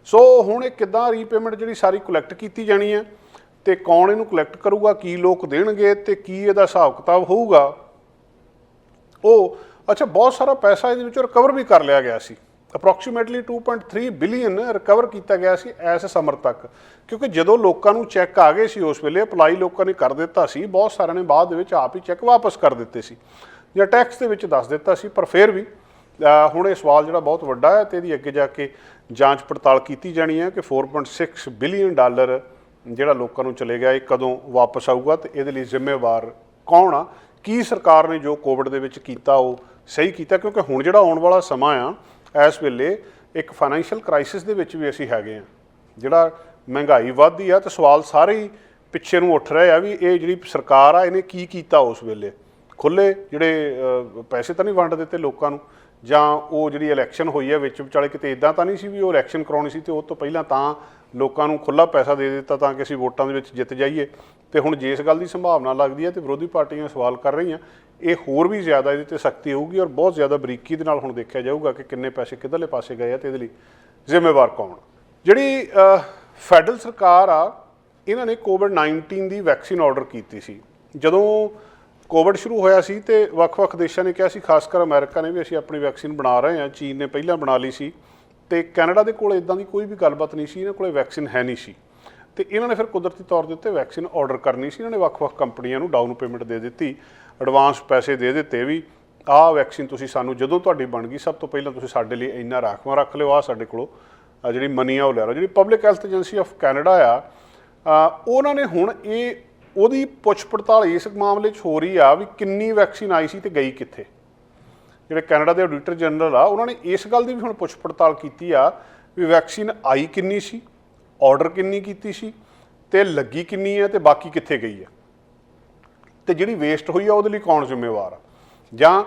ਸੋ ਹੁਣ ਇਹ ਕਿੱਦਾਂ ਰੀਪੇਮੈਂਟ ਜਿਹੜੀ ਸਾਰੀ ਕਲੈਕਟ ਕੀਤੀ ਜਾਣੀ ਹੈ ਤੇ ਕੌਣ ਇਹਨੂੰ ਕਲੈਕਟ ਕਰੂਗਾ, ਕੀ ਲੋਕ ਦੇਣਗੇ ਤੇ ਕੀ ਇਹਦਾ ਹਿਸਾਬ ਕਿਤਾਬ ਹੋਊਗਾ, ਉਹ ਅੱਛਾ ਬਹੁਤ ਸਾਰਾ ਪੈਸਾ ਇਹਦੇ ਵਿੱਚੋਂ ਰਿਕਵਰ ਵੀ ਕਰ ਲਿਆ ਗਿਆ ਸੀ। ਅਪਰੋਕਸੀਮੇਟਲੀ 2.3 ਬਿਲੀਅਨ ਰਿਕਵਰ ਕੀਤਾ ਗਿਆ ਸੀ ਇਸ ਸਮੇਂ ਤੱਕ, ਕਿਉਂਕਿ ਜਦੋਂ ਲੋਕਾਂ ਨੂੰ ਚੈੱਕ ਆ ਗਏ ਸੀ ਉਸ ਵੇਲੇ ਅਪਲਾਈ ਲੋਕਾਂ ਨੇ ਕਰ ਦਿੱਤਾ ਸੀ, ਬਹੁਤ ਸਾਰਿਆਂ ਨੇ ਬਾਅਦ ਦੇ ਵਿੱਚ ਆਪ ਹੀ ਚੈੱਕ ਵਾਪਸ ਕਰ ਦਿੱਤੇ ਸੀ ਜਾਂ ਟੈਕਸ ਦੇ ਵਿੱਚ ਦੱਸ ਦਿੱਤਾ ਸੀ। ਪਰ ਫਿਰ ਵੀ ਹੁਣ ਇਹ ਸਵਾਲ ਜਿਹੜਾ ਬਹੁਤ ਵੱਡਾ ਹੈ ਤੇ ਇਹਦੀ ਅੱਗੇ ਜਾ ਕੇ ਜਾਂਚ ਪੜਤਾਲ ਕੀਤੀ ਜਾਣੀ ਹੈ ਕਿ 4.6 ਬਿਲੀਅਨ ਡਾਲਰ ਜਿਹੜਾ ਲੋਕਾਂ ਨੂੰ ਚਲੇ ਗਿਆ ਇਹ ਕਦੋਂ ਵਾਪਸ ਆਊਗਾ ਤੇ ਇਹਦੇ ਲਈ ਜ਼ਿੰਮੇਵਾਰ ਕੌਣ ਆ। ਕੀ ਸਰਕਾਰ ਨੇ ਜੋ ਕੋਵਿਡ ਦੇ ਵਿੱਚ ਕੀਤਾ ਉਹ ਸਹੀ ਕੀਤਾ, ਕਿਉਂਕਿ ਹੁਣ ਜਿਹੜਾ ਆਉਣ ਵਾਲਾ ਸਮਾਂ ਆ ਇਸ ਵੇਲੇ ਇੱਕ ਫਾਈਨੈਂਸ਼ੀਅਲ ਕ੍ਰਾਈਸਿਸ ਦੇ ਵਿੱਚ ਵੀ ਅਸੀਂ ਹੈਗੇ ਹਾਂ, ਜਿਹੜਾ ਮਹਿੰਗਾਈ ਵੱਧਦੀ ਆ ਤੇ ਸਵਾਲ ਸਾਰੇ ਹੀ ਪਿੱਛੇ ਨੂੰ ਉੱਠ ਰਹੇ ਆ ਵੀ ਇਹ ਜਿਹੜੀ ਸਰਕਾਰ ਆ ਇਹਨੇ ਕੀ ਕੀਤਾ ਉਸ ਵੇਲੇ। ਖੁੱਲ੍ਹੇ ਜਿਹੜੇ ਪੈਸੇ ਤਾਂ ਨਹੀਂ ਵੰਡ ਦਿੱਤੇ ਲੋਕਾਂ ਨੂੰ, ਜਾਂ ਉਹ ਜਿਹੜੀ ਇਲੈਕਸ਼ਨ ਹੋਈ ਹੈ ਵਿੱਚ ਵਿਚਾਲੇ ਕਿਤੇ ਇੱਦਾਂ ਤਾਂ ਨਹੀਂ ਸੀ ਵੀ ਉਹ ਇਲੈਕਸ਼ਨ ਕਰਾਉਣੀ ਸੀ ਤੇ ਉਹ ਤੋਂ ਪਹਿਲਾਂ ਤਾਂ ਲੋਕਾਂ ਨੂੰ ਖੁੱਲ੍ਹਾ ਪੈਸਾ ਦੇ ਦਿੱਤਾ ਤਾਂ ਕਿ ਅਸੀਂ ਵੋਟਾਂ ਦੇ ਵਿੱਚ ਜਿੱਤ ਜਾਈਏ। ਤੇ ਹੁਣ ਜਿਸ ਗੱਲ ਦੀ ਸੰਭਾਵਨਾ ਲੱਗਦੀ ਹੈ ਤੇ ਵਿਰੋਧੀ ਪਾਰਟੀਆਂ ਸਵਾਲ ਕਰ ਰਹੀਆਂ, ਇਹ ਹੋਰ ਵੀ ਜ਼ਿਆਦਾ ਇਹਦੇ 'ਤੇ ਸਖਤੀ ਹੋਊਗੀ ਔਰ ਬਹੁਤ ਜ਼ਿਆਦਾ ਬਰੀਕੀ ਦੇ ਨਾਲ ਹੁਣ ਦੇਖਿਆ ਜਾਊਗਾ ਕਿ ਕਿੰਨੇ ਪੈਸੇ ਕਿੱਧਰਲੇ ਪਾਸੇ ਗਏ ਆ ਤੇ ਇਹਦੇ ਲਈ ਜ਼ਿੰਮੇਵਾਰ ਕੌਣ। ਜਿਹੜੀ ਫੈਡਰਲ ਸਰਕਾਰ ਆ ਇਹਨਾਂ ਨੇ ਕੋਵਿਡ-19 ਦੀ ਵੈਕਸੀਨ ਆਰਡਰ ਕੀਤੀ ਸੀ। ਜਦੋਂ ਕੋਵਿਡ ਸ਼ੁਰੂ ਹੋਇਆ ਸੀ ਤੇ ਵੱਖ-ਵੱਖ ਦੇਸ਼ਾਂ ਨੇ ਕਿਹਾ ਸੀ, ਖਾਸ ਕਰ ਅਮਰੀਕਾ ਨੇ ਵੀ ਅਸੀਂ ਆਪਣੀ ਵੈਕਸੀਨ ਬਣਾ ਰਹੇ ਹਾਂ, ਚੀਨ ਨੇ ਪਹਿਲਾਂ ਬਣਾ ਲਈ ਸੀ ਤੇ ਕੈਨੇਡਾ ਦੇ ਕੋਲ ਇਦਾਂ ਦੀ ਕੋਈ ਵੀ ਗੱਲਬਾਤ ਨਹੀਂ ਸੀ, ਇਹਨਾਂ ਕੋਲ ਵੈਕਸੀਨ ਹੈ ਨਹੀਂ ਸੀ ਤੇ ਇਹਨਾਂ ਨੇ ਫਿਰ ਕੁਦਰਤੀ ਤੌਰ ਦੇ ਉੱਤੇ ਵੈਕਸੀਨ ਆਰਡਰ ਕਰਨੀ ਸੀ। ਇਹਨਾਂ ਨੇ ਵੱਖ-ਵੱਖ ਕੰਪਨੀਆਂ ਨੂੰ ਡਾਊਨ ਪੇਮੈਂਟ ਦੇ ਦਿੱਤੀ, ਐਡਵਾਂਸ ਪੈਸੇ ਦੇ ਦਿੱਤੇ ਵੀ ਆਹ ਵੈਕਸੀਨ ਤੁਸੀਂ ਸਾਨੂੰ ਜਦੋਂ ਤੁਹਾਡੀ ਬਣ ਗਈ ਸਭ ਤੋਂ ਪਹਿਲਾਂ ਤੁਸੀਂ ਸਾਡੇ ਲਈ ਇੰਨਾ ਰਾਖਵਾਂ ਰੱਖ ਲਿਓ, ਆਹ ਸਾਡੇ ਕੋਲੋਂ ਜਿਹੜੀ ਮਨੀ ਆ ਉਹ ਲੈ ਲਓ। ਜਿਹੜੀ public health agency of Canada ਆ ਉਹਨਾਂ ਨੇ ਹੁਣ ਉਹਦੀ ਪੁੱਛ ਪੜਤਾਲ ਇਸ ਮਾਮਲੇ 'ਚ ਹੋ ਰਹੀ ਆ ਵੀ ਕਿੰਨੀ ਵੈਕਸੀਨ ਆਈ ਸੀ ਤੇ ਗਈ ਕਿੱਥੇ। ਜਿਹੜੇ ਕੈਨੇਡਾ ਦੇ ਆਡੀਟਰ ਜਨਰਲ ਆ ਉਹਨਾਂ ਨੇ ਇਸ ਗੱਲ ਦੀ ਵੀ ਹੁਣ ਪੁੱਛ ਪੜਤਾਲ ਕੀਤੀ ਆ ਵੀ ਵੈਕਸੀਨ ਆਈ ਕਿੰਨੀ ਸੀ, ਆਰਡਰ ਕਿੰਨੀ ਕੀਤੀ ਸੀ ਤੇ ਲੱਗੀ ਕਿੰਨੀ ਹੈ ਤੇ ਬਾਕੀ ਕਿੱਥੇ ਗਈ ਹੈ ਤੇ ਜਿਹੜੀ ਵੇਸਟ ਹੋਈ ਆ ਉਹਦੇ ਲਈ ਕੌਣ ਜ਼ਿੰਮੇਵਾਰ ਆ। ਜਾਂ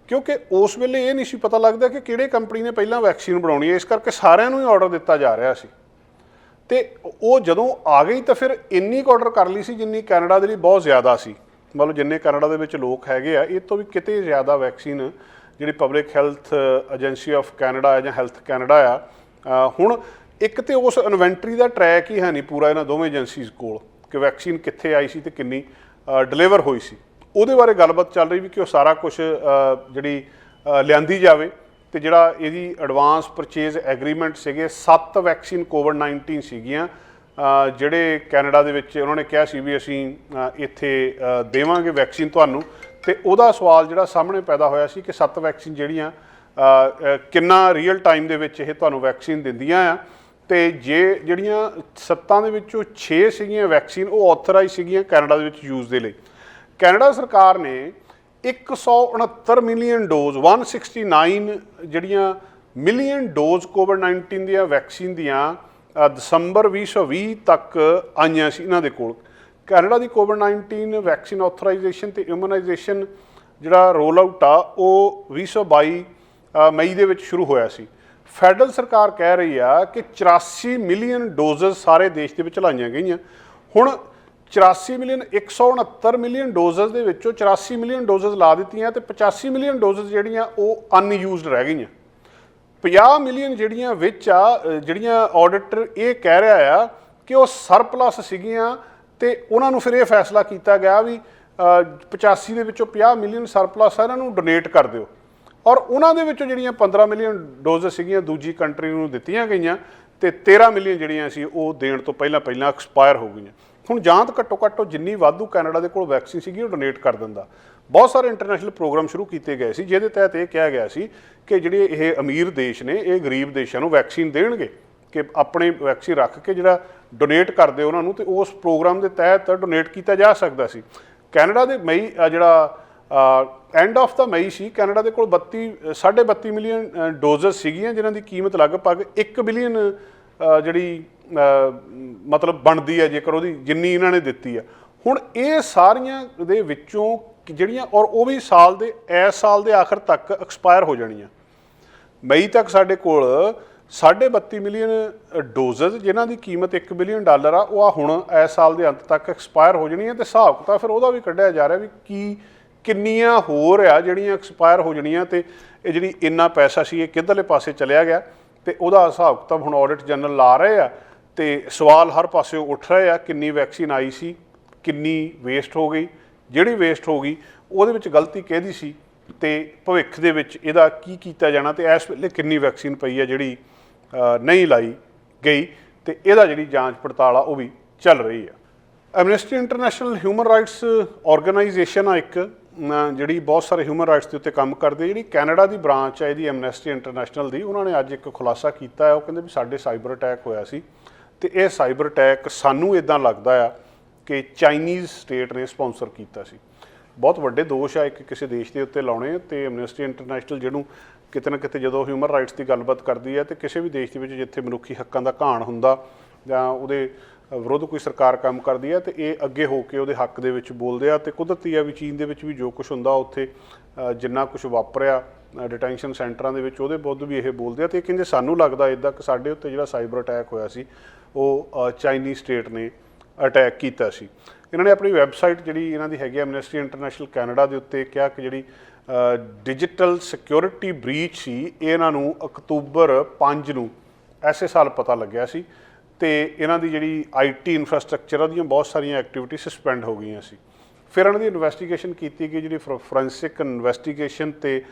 ਕਿਉਂਕਿ ਉਸ ਵੇਲੇ ਇਹ ਨਹੀਂ ਸੀ ਪਤਾ ਲੱਗਦਾ ਕਿ ਕਿਹੜੇ ਕੰਪਨੀ ਨੇ ਪਹਿਲਾਂ ਵੈਕਸੀਨ ਬਣਾਉਣੀ ਹੈ, ਇਸ ਕਰਕੇ ਸਾਰਿਆਂ ਨੂੰ ਹੀ ਆਰਡਰ ਦਿੱਤਾ ਜਾ ਰਿਹਾ ਸੀ ਤੇ ਉਹ ਜਦੋਂ ਆ ਗਈ ਤਾਂ ਫਿਰ ਇੰਨੀ ਕੁ ਆਰਡਰ ਕਰ ਲਈ ਸੀ ਜਿੰਨੀ ਕੈਨੇਡਾ ਦੇ ਲਈ ਬਹੁਤ ਜ਼ਿਆਦਾ ਸੀ। ਮਤਲਬ ਜਿੰਨੇ ਕੈਨੇਡਾ ਦੇ ਵਿੱਚ ਲੋਕ ਹੈਗੇ ਆ ਇਹ ਤੋਂ ਵੀ ਕਿਤੇ ਜ਼ਿਆਦਾ ਵੈਕਸੀਨ ਜਿਹੜੀ public health agency of Canada ਆ ਜਾਂ ਹੈਲਥ ਕੈਨੇਡਾ ਆ ਹੁਣ ਇੱਕ ਤੇ ਉਸ ਇਨਵੈਂਟਰੀ ਦਾ ਟਰੈਕ ਹੀ ਹੈ ਨਹੀਂ ਪੂਰਾ ਇਹਨਾਂ ਦੋਵੇਂ ਏਜੰਸੀਜ਼ ਕੋਲ ਕਿ ਵੈਕਸੀਨ ਕਿੱਥੇ ਆਈ ਸੀ ਤੇ ਕਿੰਨੀ ਡਿਲੀਵਰ ਹੋਈ ਸੀ। ਉਹਦੇ ਬਾਰੇ ਗੱਲਬਾਤ ਚੱਲ ਰਹੀ ਵੀ ਕਿ ਉਹ ਸਾਰਾ ਕੁਝ ਜਿਹੜੀ ਲਿਆਂਦੀ ਜਾਵੇ ਤੇ ਜਿਹੜਾ ਇਹਦੀ ਐਡਵਾਂਸ ਪਰਚੇਜ਼ ਐਗਰੀਮੈਂਟ ਸੀਗੇ 7 ਵੈਕਸੀਨ ਕੋਵਿਡ-19 ਸੀਗੀਆਂ ਜਿਹੜੇ ਕੈਨੇਡਾ ਦੇ ਵਿੱਚ ਉਹਨਾਂ ਨੇ ਕਿਹਾ ਸੀ ਵੀ ਅਸੀਂ ਇੱਥੇ ਦੇਵਾਂਗੇ ਵੈਕਸੀਨ ਤੁਹਾਨੂੰ, ਤੇ ਉਹਦਾ ਸਵਾਲ ਜਿਹੜਾ ਸਾਹਮਣੇ ਪੈਦਾ ਹੋਇਆ ਸੀ ਕਿ 7 ਵੈਕਸੀਨ ਜਿਹੜੀਆਂ ਕਿੰਨਾ ਰੀਅਲ ਟਾਈਮ ਦੇ ਵਿੱਚ ਇਹ ਤੁਹਾਨੂੰ ਵੈਕਸੀਨ ਦਿੰਦੀਆਂ ਆ ਤੇ ਜੇ ਜਿਹੜੀਆਂ 7 ਦੇ ਵਿੱਚੋਂ 6 ਸੀਗੀਆਂ ਵੈਕਸੀਨ ਉਹ ਆਥੋਰਾਈਜ਼ ਸੀਗੀਆਂ ਕੈਨੇਡਾ ਦੇ ਵਿੱਚ ਯੂਜ਼ ਦੇ ਲਈ। ਕੈਨੇਡਾ ਸਰਕਾਰ ਨੇ 169 ਮਿਲੀਅਨ ਡੋਜ਼ 169 ਜਿਹੜੀਆਂ ਮਿਲੀਅਨ ਡੋਜ਼ ਕੋਵਿਡ-19 ਦੀਆਂ ਵੈਕਸੀਨ ਦੀਆਂ ਦਸੰਬਰ 2020 ਤੱਕ ਆਈਆਂ ਸੀ ਇਹਨਾਂ ਦੇ ਕੋਲ। ਕੈਨੇਡਾ ਦੀ ਕੋਵਿਡ-19 ਵੈਕਸੀਨ ਆਥੋਰਾਈਜੇਸ਼ਨ ਤੇ ਇਮੂਨਾਈਜੇਸ਼ਨ ਜਿਹੜਾ ਰੋਲ ਆਊਟ ਆ ਉਹ 2022 ਮਈ ਦੇ ਵਿੱਚ ਸ਼ੁਰੂ ਹੋਇਆ ਸੀ। ਫੈਡਰਲ ਸਰਕਾਰ ਕਹਿ ਰਹੀ ਆ ਕਿ 84 ਮਿਲੀਅਨ ਡੋਜ਼ਸ ਸਾਰੇ ਦੇਸ਼ ਦੇ ਵਿੱਚ ਲਾਈਆਂ ਗਈਆਂ। ਹੁਣ 84 ਮਿਲੀਅਨ 169 ਮਿਲੀਅਨ ਡੋਜ਼ਸ ਦੇ ਵਿੱਚੋਂ 84 ਮਿਲੀਅਨ ਡੋਜ਼ਸ ਲਾ ਦਿੱਤੀਆਂ ਤੇ 85 ਮਿਲੀਅਨ ਡੋਜ਼ਸ ਜਿਹੜੀਆਂ ਉਹ ਅਨਯੂਜ਼ਡ ਰਹਿ ਗਈਆਂ। 50 ਮਿਲੀਅਨ ਜਿਹੜੀਆਂ ਵਿੱਚ ਆ, ਜਿਹੜੀਆਂ ਆਡਿਟਰ ਇਹ ਕਹਿ ਰਿਹਾ ਆ ਕਿ ਉਹ ਸਰਪਲਸ ਸੀਗੀਆਂ ਤੇ ਉਹਨਾਂ ਨੂੰ ਫਿਰ ਇਹ ਫੈਸਲਾ ਕੀਤਾ ਗਿਆ ਵੀ 85 ਦੇ ਵਿੱਚੋਂ 50 ਮਿਲੀਅਨ ਸਰਪਲਸ ਆ, ਇਹਨਾਂ ਨੂੰ ਡੋਨੇਟ ਕਰ ਦਿਓ। ਔਰ ਉਹਨਾਂ ਦੇ ਵਿੱਚੋਂ ਜਿਹੜੀਆਂ 15 ਮਿਲੀਅਨ ਡੋਜ਼ਸ ਸੀਗੀਆਂ ਦੂਜੀ ਕੰਟਰੀ ਨੂੰ ਦਿੱਤੀਆਂ ਗਈਆਂ ਤੇ 13 ਮਿਲੀਅਨ ਜਿਹੜੀਆਂ ਸੀ ਉਹ ਦੇਣ ਤੋਂ ਪਹਿਲਾਂ ਐਕਸਪਾਇਰ ਹੋ ਗਈਆਂ। ਹੁਣ ਜਾਂ ਤਾਂ ਘੱਟੋ ਘੱਟ ਜਿੰਨੀ ਵਾਧੂ ਕੈਨੇਡਾ ਦੇ ਕੋਲ ਵੈਕਸੀਨ ਸੀਗੀ ਉਹ ਡੋਨੇਟ ਕਰ ਦਿੰਦਾ। ਬਹੁਤ ਸਾਰੇ ਇੰਟਰਨੈਸ਼ਨਲ ਪ੍ਰੋਗਰਾਮ ਸ਼ੁਰੂ ਕੀਤੇ ਗਏ ਸੀ ਜਿਹਦੇ ਤਹਿਤ ਇਹ ਕਿਹਾ ਗਿਆ ਸੀ ਕਿ ਜਿਹੜੇ ਇਹ ਅਮੀਰ ਦੇਸ਼ ਨੇ ਇਹ ਗਰੀਬ ਦੇਸ਼ਾਂ ਨੂੰ ਵੈਕਸੀਨ ਦੇਣਗੇ, ਕਿ ਆਪਣੇ ਵੈਕਸੀਨ ਰੱਖ ਕੇ ਜਿਹੜਾ ਡੋਨੇਟ ਕਰਦੇ ਉਹਨਾਂ ਨੂੰ, ਤੇ ਉਸ ਪ੍ਰੋਗਰਾਮ ਦੇ ਤਹਿਤ ਡੋਨੇਟ ਕੀਤਾ ਜਾ ਸਕਦਾ ਸੀ। ਕੈਨੇਡਾ ਦੇ ਮਈ ਜਿਹੜਾ end of the may C, Canada ਦੇ ਕੋਲ 32 ਮਿਲੀਅਨ ਡੋਜ਼ਸ ਸੀਗੀਆਂ ਜਿਨ੍ਹਾਂ ਦੀ ਕੀਮਤ ਲਗਭਗ 1 ਬਿਲੀਅਨ ਜਿਹੜੀ ਮਤਲਬ ਬਣਦੀ ਹੈ ਜੇਕਰ ਉਹਦੀ ਜਿੰਨੀ ਇਹਨਾਂ ਨੇ ਦਿੱਤੀ ਆ। ਹੁਣ ਇਹ ਸਾਰੀਆਂ ਦੇ ਵਿੱਚੋਂ ਜਿਹੜੀਆਂ ਔਰ ਉਹ ਵੀ ਇਸ ਸਾਲ ਦੇ ਆਖਰ ਤੱਕ ਐਕਸਪਾਇਰ ਹੋ ਜਾਣੀਆਂ। ਮਈ ਤੱਕ ਸਾਡੇ ਕੋਲ 32.5 ਮਿਲੀਅਨ ਡੋਜ਼ਸ ਜਿਨ੍ਹਾਂ ਦੀ ਕੀਮਤ $1 ਬਿਲੀਅਨ ਆ ਉਹ ਹੁਣ ਇਸ ਸਾਲ ਦੇ ਅੰਤ ਤੱਕ ਐਕਸਪਾਇਰ ਹੋ ਜਾਣੀਆਂ। ਤੇ ਹਿਸਾਬ ਕਿਤਾਬ ਫਿਰ ਉਹਦਾ ਵੀ ਕੱਢਿਆ ਜਾ ਰਿਹਾ ਵੀ ਕਿੰਨੀਆਂ ਹੋਰ ਆ ਜਿਹੜੀਆਂ ਐਕਸਪਾਇਰ ਹੋ ਜਾਣੀਆਂ ਤੇ ਇਹ ਜਿਹੜੀ ਇੰਨਾ ਪੈਸਾ ਸੀ ਇਹ ਕਿੱਧਰਲੇ ਪਾਸੇ ਚਲਿਆ ਗਿਆ। ਤੇ ਉਹਦਾ ਹਿਸਾਬ ਕਿਤਾਬ ਹੁਣ ਆਡਿਟ ਜਨਰਲ ਲਾ ਰਹੇ ਆ ਤੇ ਸਵਾਲ ਹਰ ਪਾਸਿਓਂ ਉੱਠ ਰਹੇ ਆ, ਕਿੰਨੀ ਵੈਕਸੀਨ ਆਈ ਸੀ, ਕਿੰਨੀ ਵੇਸਟ ਹੋ ਗਈ, ਜਿਹੜੀ ਵੇਸਟ ਹੋ ਗਈ ਉਹਦੇ ਵਿੱਚ ਗਲਤੀ ਕਿਹਦੀ ਸੀ ਤੇ ਭਵਿੱਖ ਦੇ ਵਿੱਚ ਇਹਦਾ ਕੀ ਕੀਤਾ ਜਾਣਾ, ਤੇ ਇਸ ਵੇਲੇ ਕਿੰਨੀ ਵੈਕਸੀਨ ਪਈ ਆ ਜਿਹੜੀ ਨਹੀਂ ਲਾਈ ਗਈ, ਤੇ ਇਹਦਾ ਜਿਹੜੀ ਜਾਂਚ ਪੜਤਾਲ ਆ ਉਹ ਵੀ ਚੱਲ ਰਹੀ ਆ। Amnesty international human rights organisation ਆ ਇੱਕ, ਜਿਹੜੀ ਬਹੁਤ ਸਾਰੇ ਹਿਊਮਨ ਰਾਈਟਸ ਦੇ ਉੱਤੇ ਕੰਮ ਕਰਦੀ, ਜਿਹੜੀ ਕੈਨੇਡਾ ਦੀ ਬ੍ਰਾਂਚ ਹੈ ਇਹਦੀ ਐਮਨੈਸਟੀ ਇੰਟਰਨੈਸ਼ਨਲ ਦੀ, ਉਹਨਾਂ ਨੇ ਅੱਜ ਇੱਕ ਖੁਲਾਸਾ ਕੀਤਾ ਹੈ। ਉਹ ਕਹਿੰਦੇ ਵੀ ਸਾਡੇ ਸਾਈਬਰ ਅਟੈਕ ਹੋਇਆ ਸੀ ਤੇ ਇਹ ਸਾਈਬਰ ਅਟੈਕ ਸਾਨੂੰ ਇੱਦਾਂ ਲੱਗਦਾ ਆ ਕਿ ਚਾਈਨੀਜ਼ ਸਟੇਟ ਨੇ ਸਪਾਂਸਰ ਕੀਤਾ ਸੀ। ਬਹੁਤ ਵੱਡੇ ਦੋਸ਼ ਆ ਇੱਕ ਕਿਸੇ ਦੇਸ਼ ਦੇ ਉੱਤੇ ਲਾਉਣੇ, ਤੇ ਐਮਨੈਸਟੀ ਇੰਟਰਨੈਸ਼ਨਲ ਜਿਹਨੂੰ ਕਿਤੇ ਨਾ ਕਿਤੇ ਜਦੋਂ ਹਿਊਮਨ ਰਾਈਟਸ ਦੀ ਗੱਲਬਾਤ ਕਰਦੀ ਹੈ ਤੇ ਕਿਸੇ ਵੀ ਦੇਸ਼ ਦੇ ਵਿੱਚ ਜਿੱਥੇ ਮਨੁੱਖੀ ਹੱਕਾਂ ਦਾ ਘਾਣ ਹੁੰਦਾ ਜਾਂ ਉਹਦੇ ਵਿਰੁੱਧ ਕੋਈ ਸਰਕਾਰ ਕੰਮ ਕਰਦੀ ਹੈ ਤੇ ਇਹ ਅੱਗੇ ਹੋ ਕੇ ਉਹਦੇ ਹੱਕ ਦੇ ਵਿੱਚ ਬੋਲਦੇ ਆ। ਤੇ ਕੁਦਰਤੀ ਆ ਵੀ ਚੀਨ ਦੇ ਵਿੱਚ ਵੀ ਜੋ ਕੁਛ ਹੁੰਦਾ ਉੱਥੇ ਜਿੰਨਾ ਕੁਛ ਵਾਪਰਿਆ ਡਿਟੈਂਸ਼ਨ ਸੈਂਟਰਾਂ ਦੇ ਵਿੱਚ ਉਹਦੇ ਵਿਰੁੱਧ ਵੀ ਇਹ ਬੋਲਦੇ ਆ। ਤੇ ਕਹਿੰਦੇ ਸਾਨੂੰ ਲੱਗਦਾ ਇੱਦਾਂ ਕਿ ਸਾਡੇ ਉੱਤੇ ਜਿਹੜਾ ਸਾਈਬਰ ਅਟੈਕ ਹੋਇਆ ਸੀ ਉਹ ਚਾਈਨੀਜ਼ ਸਟੇਟ ਨੇ ਅਟੈਕ ਕੀਤਾ ਸੀ। ਇਹਨਾਂ ਨੇ ਆਪਣੀ ਵੈਬਸਾਈਟ ਜਿਹੜੀ ਇਹਨਾਂ ਦੀ ਹੈਗੀ ਐਮਨੈਸਟੀ ਇੰਟਰਨੈਸ਼ਨਲ ਕੈਨੇਡਾ ਦੇ ਉੱਤੇ ਕਿਹਾ ਕਿ ਜਿਹੜੀ ਡਿਜੀਟਲ ਸਿਕਿਉਰਿਟੀ ਬ੍ਰੀਚ ਸੀ ਇਹਨਾਂ ਨੂੰ ਅਕਤੂਬਰ 5 ਨੂੰ ਐਸੇ ਸਾਲ ਪਤਾ ਲੱਗਿਆ ਸੀ ਤੇ ਇਹਨਾਂ ਦੀ ਜਿਹੜੀ IT ਇਨਫਰਾਸਟ੍ਰਕਚਰ ਉਹਦੀਆਂ ਬਹੁਤ ਸਾਰੀਆਂ ਐਕਟੀਵਿਟੀ ਸਸਪੈਂਡ ਹੋ ਗਈਆਂ ਸੀ। ਫਿਰ ਇਹਨਾਂ ਦੀ ਇਨਵੈਸਟੀਗੇਸ਼ਨ ਕੀਤੀ ਗਈ, ਜਿਹੜੀ ਫੋਰੈਂਸਿਕ ਇਨਵੈਸਟੀਗੇਸ਼ਨ ਤੇ